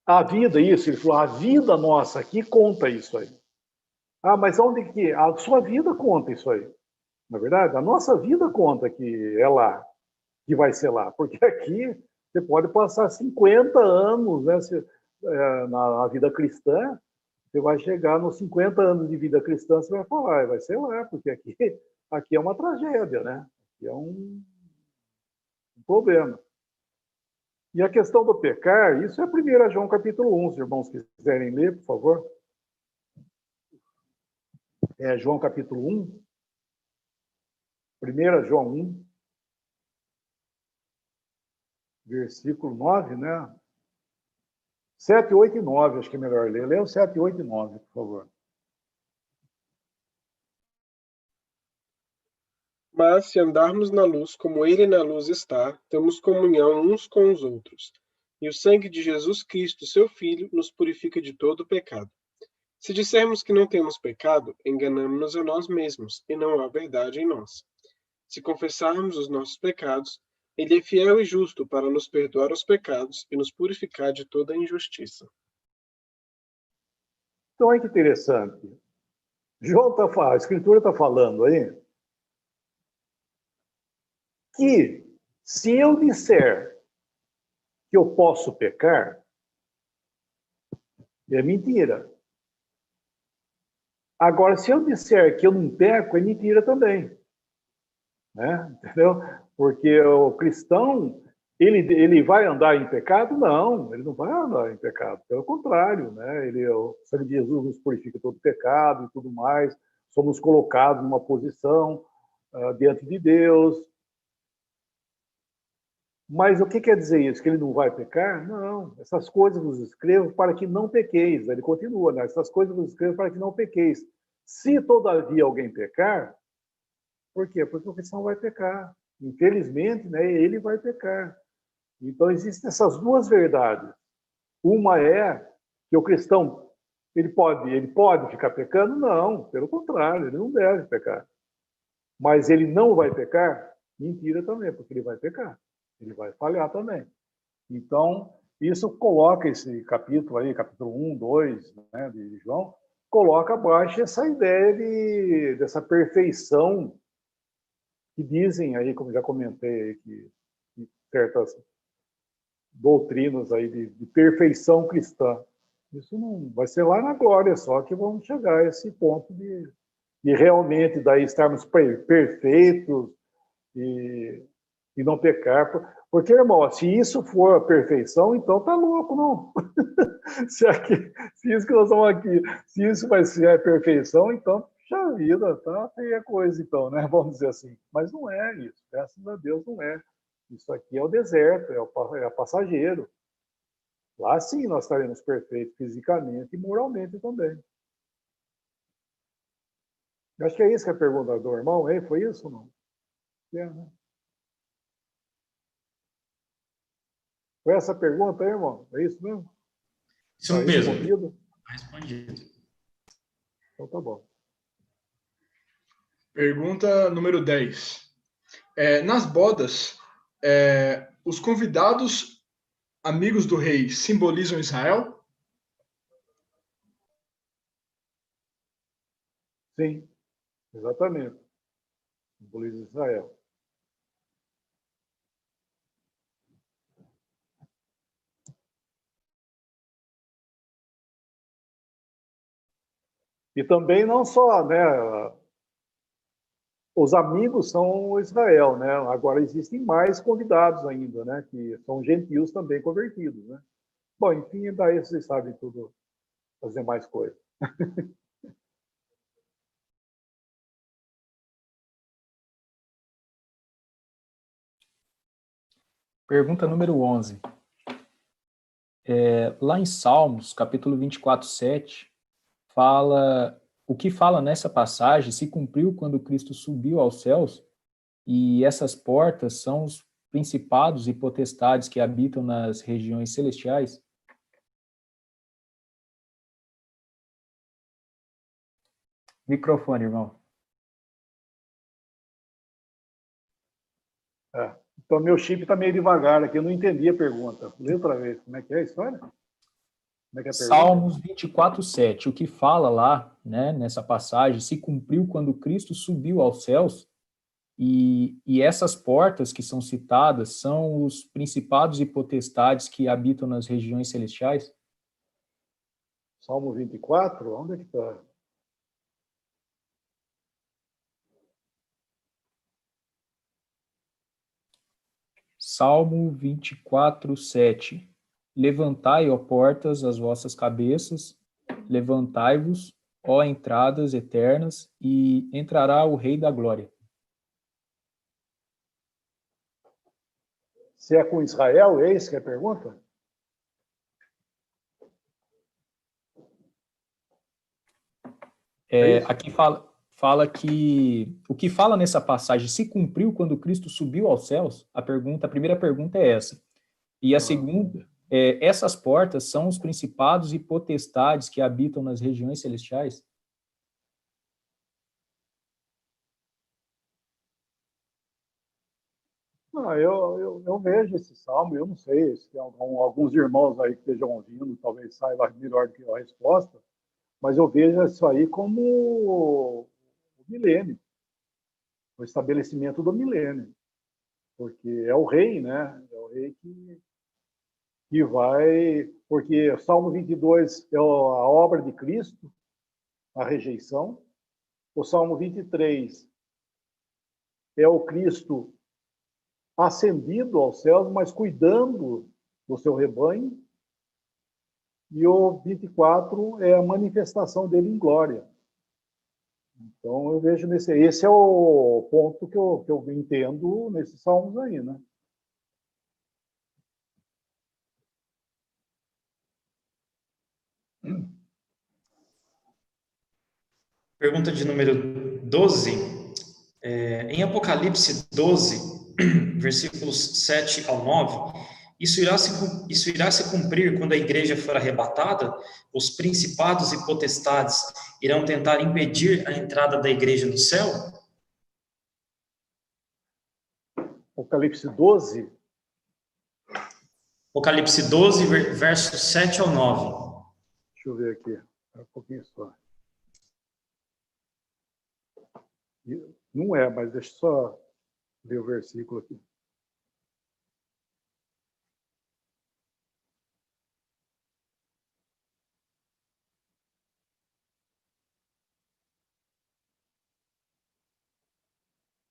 a vida, isso, ele falou, a vida nossa aqui conta isso aí. Ah, mas onde que... A sua vida conta isso aí. Na verdade, a nossa vida conta que é lá, que vai ser lá. Porque aqui você pode passar 50 anos, né, na vida cristã, você vai chegar nos 50 anos de vida cristã, você vai falar, vai ser lá, porque aqui é uma tragédia, né? Aqui é um problema. E a questão do pecar, isso é 1 João capítulo 1, se os irmãos quiserem ler, por favor. É João capítulo 1. 1 João 1, versículo 9, né? 7, 8 e 9, acho que é melhor ler. Lê o 7, 8 e 9, por favor. Mas se andarmos na luz como ele na luz está, temos comunhão uns com os outros. E o sangue de Jesus Cristo, seu Filho, nos purifica de todo pecado. Se dissermos que não temos pecado, enganamo-nos a nós mesmos, e não há verdade em nós. Se confessarmos os nossos pecados, ele é fiel e justo para nos perdoar os pecados e nos purificar de toda injustiça. Então, olha que interessante. A Escritura está falando aí que se eu disser que eu posso pecar, é mentira. Agora, se eu disser que eu não peco, é mentira também. Né? Entendeu? Porque o cristão, ele vai andar em pecado? Não, ele não vai andar em pecado. Pelo contrário, né? O sangue de Jesus nos purifica todo pecado e tudo mais. Somos colocados numa posição diante de Deus. Mas o que quer dizer isso? Que ele não vai pecar? Não. Essas coisas vos escrevo para que não pequeis. Ele continua, né? Essas coisas vos escrevo para que não pequeis. Se todavia alguém pecar, por quê? Porque o cristão vai pecar. Infelizmente, né, ele vai pecar. Então, existem essas duas verdades. Uma é que o cristão ele pode ficar pecando? Não, pelo contrário, ele não deve pecar. Mas ele não vai pecar? Mentira também, porque ele vai pecar. Ele vai falhar também. Então, isso coloca esse capítulo aí, capítulo 1, 2, né, de João, coloca abaixo essa ideia dessa perfeição que dizem aí, como já comentei, que certas doutrinas aí de perfeição cristã. Isso não vai ser lá na glória só que vamos chegar a esse ponto de realmente daí estarmos perfeitos e não pecar. Porque, irmão, se isso for a perfeição, então tá louco, não. se isso que nós estamos aqui, se isso vai ser a perfeição, então, puxa vida, tá feia coisa, então, né? Vamos dizer assim. Mas não é isso, graças a Deus não é. Isso aqui é o deserto, é passageiro. Lá sim nós estaremos perfeitos fisicamente e moralmente também. Eu acho que é isso que é a pergunta do irmão, hein? Foi isso ou não? É, né? Foi essa a pergunta, hein, irmão? É isso mesmo? Isso Tá mesmo. respondido? Respondido. Então tá bom. Pergunta número 10. Nas bodas, os convidados amigos do rei simbolizam Israel? Sim, exatamente. Simboliza Israel. E também não só, né? Os amigos são Israel, né? Agora existem mais convidados ainda, né? Que são gentios também convertidos, né? Bom, enfim, daí vocês sabem tudo, fazer mais coisas. Pergunta número 11. Lá em Salmos, capítulo 24, 7, o que fala nessa passagem se cumpriu quando Cristo subiu aos céus, e essas portas são os principados e potestades que habitam nas regiões celestiais? Microfone, irmão. Então, meu chip está meio devagar aqui, eu não entendi a pergunta. Lê outra vez, como é que é a história? Como é que é a pergunta? Salmos 24, 7, o que fala lá, né, nessa passagem, se cumpriu quando Cristo subiu aos céus, e essas portas que são citadas são os principados e potestades que habitam nas regiões celestiais? Salmo 24, onde é que está? Salmo 24, 7. Levantai, ó portas, as vossas cabeças, levantai-vos, ó entradas eternas, e entrará o Rei da Glória. Se é com Israel, é isso que é a pergunta? Aqui fala que o que fala nessa passagem se cumpriu quando Cristo subiu aos céus? A primeira pergunta é essa. E a segunda, essas portas são os principados e potestades que habitam nas regiões celestiais? Eu vejo esse salmo, eu não sei se tem alguns irmãos aí que estejam ouvindo, talvez saibam melhor do que a resposta, mas eu vejo isso aí como o milênio, o estabelecimento do milênio, porque é o rei, né? É o rei que vai, porque o Salmo 22 é a obra de Cristo, a rejeição, o Salmo 23 é o Cristo ascendido aos céus, mas cuidando do seu rebanho, e o 24 é a manifestação dele em glória. Então, eu vejo esse é o ponto que eu entendo nesses salmos aí, né? Pergunta de número 12. Em Apocalipse 12, versículos 7 ao 9, isso irá se cumprir quando a igreja for arrebatada? Os principados e potestades irão tentar impedir a entrada da igreja no céu? Apocalipse 12. Apocalipse 12, versos 7 ao 9. Deixa eu ver aqui. Um pouquinho só. Não é, mas deixa eu só ver o versículo aqui.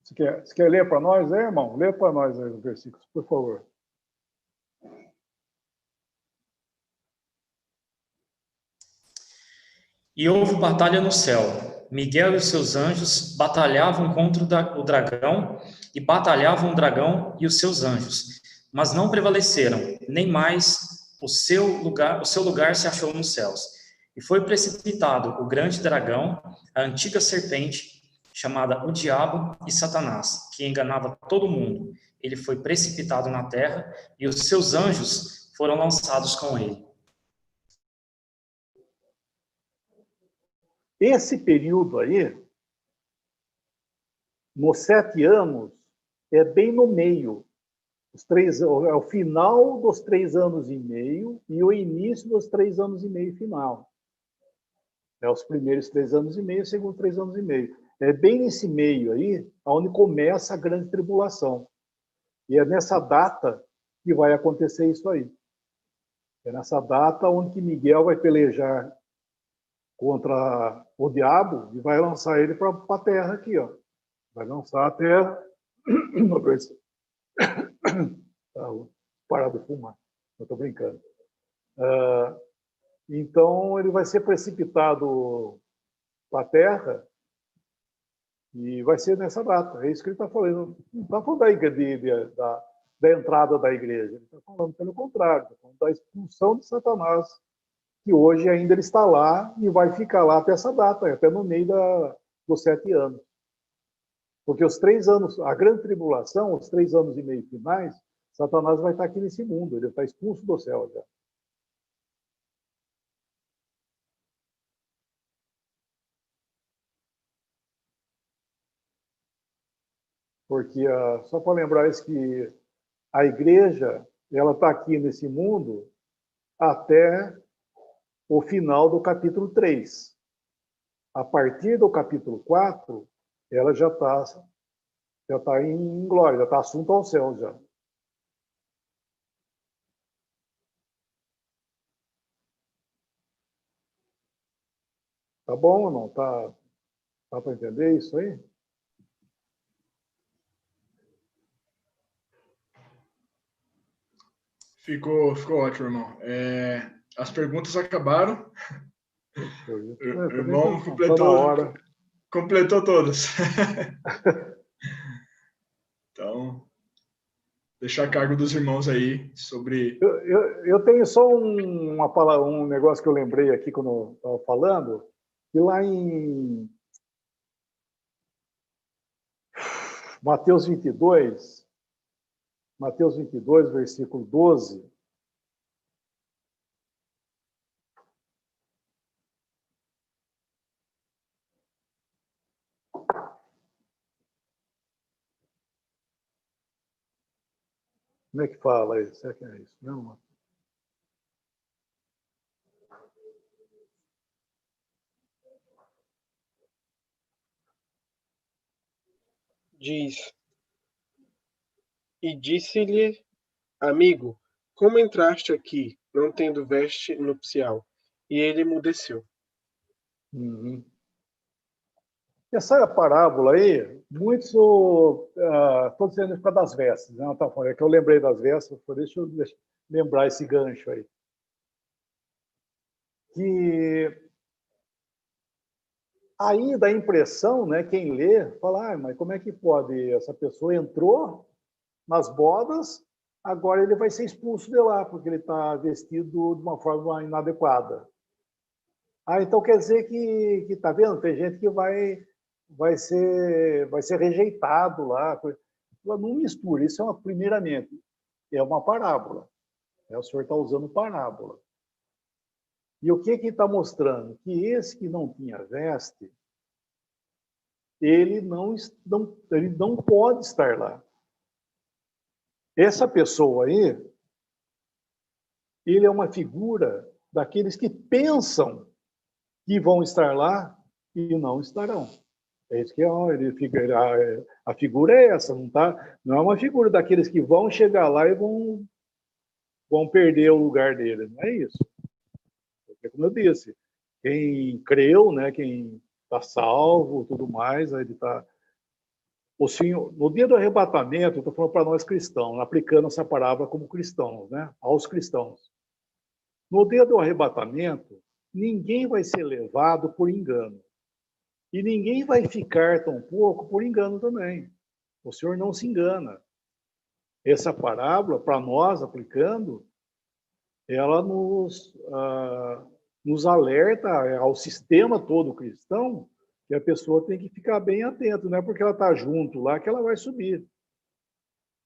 Você quer ler para nós, irmão? Lê para nós aí os versículos, por favor. E houve batalha no céu. Miguel e os seus anjos batalhavam contra o dragão, e batalhavam o dragão e os seus anjos, mas não prevaleceram, nem mais o seu lugar se achou nos céus. E foi precipitado o grande dragão, a antiga serpente, chamada o Diabo e Satanás, que enganava todo mundo. Ele foi precipitado na terra, e os seus anjos foram lançados com ele. Esse período aí, nos 7 anos, é bem no meio. É o final dos 3 anos e meio e o início dos 3 anos e meio final. É os primeiros 3 anos e meio, os segundos 3 anos e meio. É bem nesse meio aí, onde começa a grande tribulação. E é nessa data que vai acontecer isso aí. É nessa data onde que Miguel vai pelejar contra o diabo e vai lançar ele para a terra aqui, ó. Vai lançar a terra. Parar de fumar. Eu estou brincando. Então, ele vai ser precipitado para a terra e vai ser nessa data. É isso que ele está falando. Não está falando da entrada da igreja. Ele está falando pelo contrário. Está falando da expulsão de Satanás, que hoje ainda ele está lá e vai ficar lá até essa data, até no meio dos 7 anos. Porque os 3 anos, a grande tribulação, os 3 anos e meio finais, Satanás vai estar aqui nesse mundo, ele está expulso do céu já. Porque, só para lembrar isso, que a igreja, ela está aqui nesse mundo até o final do capítulo 3. A partir do capítulo 4, ela já está em glória, já está assunto ao céu já. Tá bom ou não? Tá para entender isso aí? Ficou ótimo, irmão. As perguntas acabaram. O irmão completou todas. Então, deixar a cargo dos irmãos aí sobre... Eu tenho só um negócio que eu lembrei aqui quando eu estava falando, que lá em Mateus 22, versículo 12, como é que fala aí? Será que é isso? Não. Diz: E disse-lhe: Amigo, como entraste aqui, não tendo veste nupcial? E ele emudeceu. Uhum. Essa parábola aí, muitos estão dizendo por causa das vestes, né? É que eu lembrei das vestes, deixa eu lembrar esse gancho aí. Que aí dá a impressão, né, quem lê, fala, mas como é que pode? Essa pessoa entrou nas bodas, agora ele vai ser expulso de lá, porque ele está vestido de uma forma inadequada. Ah, então quer dizer que tá vendo? Tem gente que vai ser rejeitado lá. Não mistura, isso é uma, primeiramente, é uma parábola. O senhor está usando parábola. E o que está mostrando? Que esse que não tinha veste, ele não pode estar lá. Essa pessoa aí, ele é uma figura daqueles que pensam que vão estar lá e não estarão. É isso que a figura é essa, não é uma figura daqueles que vão chegar lá e vão perder o lugar deles, não é isso. Porque, como eu disse, quem creu, né, quem está salvo, tudo mais, ele está... O Senhor, no dia do arrebatamento, eu estou falando para nós cristãos, aplicando essa palavra como cristãos, né, aos cristãos. No dia do arrebatamento, ninguém vai ser levado por engano. E ninguém vai ficar tampouco por engano também. O Senhor não se engana. Essa parábola, para nós, aplicando, ela nos alerta ao sistema todo cristão que a pessoa tem que ficar bem atenta. Não é porque ela está junto lá que ela vai subir.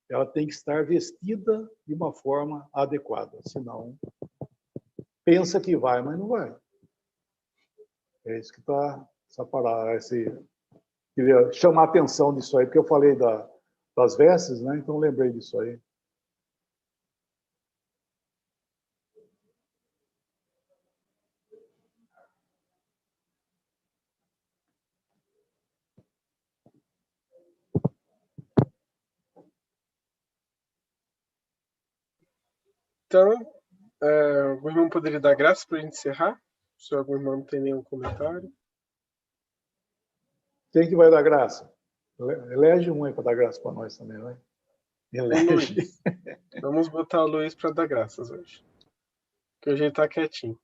Ela tem que estar vestida de uma forma adequada. Senão, pensa que vai, mas não vai. É isso que está essa palavra. Queria chamar a atenção disso aí, porque eu falei das vestes, né? Então lembrei disso aí. Então, o irmão poderia dar graça para a gente encerrar? Se algum irmão não tem nenhum comentário. Quem que vai dar graça? Elege um aí para dar graça para nós também, vai. Elege. Vamos botar o Luiz para dar graças hoje. Que hoje ele está quietinho.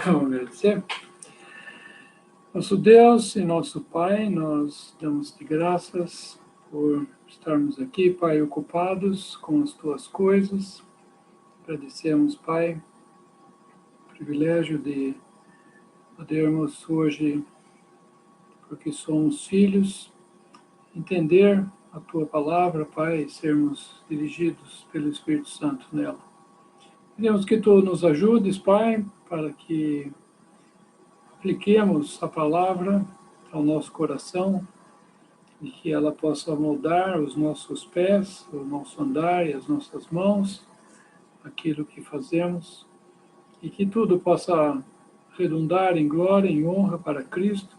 Vamos agradecer. Nosso Deus e nosso Pai, nós damos-te graças por estarmos aqui, Pai, ocupados com as tuas coisas. Agradecemos, Pai, o privilégio de podermos hoje, porque somos filhos, entender a tua palavra, Pai, e sermos dirigidos pelo Espírito Santo nela. Pedimos que tu nos ajudes, Pai, para que apliquemos a palavra ao nosso coração e que ela possa moldar os nossos pés, o nosso andar e as nossas mãos, aquilo que fazemos, e que tudo possa redundar em glória, em honra para Cristo,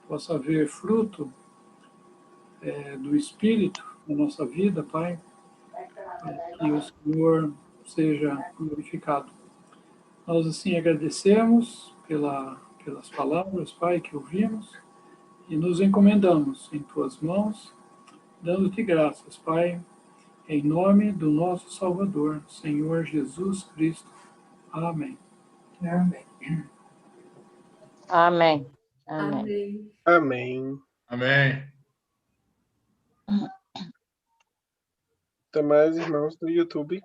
possa haver fruto do Espírito na nossa vida, Pai, para que o Senhor seja glorificado. Nós, assim, agradecemos pelas palavras, Pai, que ouvimos, e nos encomendamos em Tuas mãos, dando-te graças, Pai, em nome do nosso Salvador, Senhor Jesus Cristo. Amém. Amém. Amém. Amém. Amém. Amém. Até mais, irmãos do YouTube.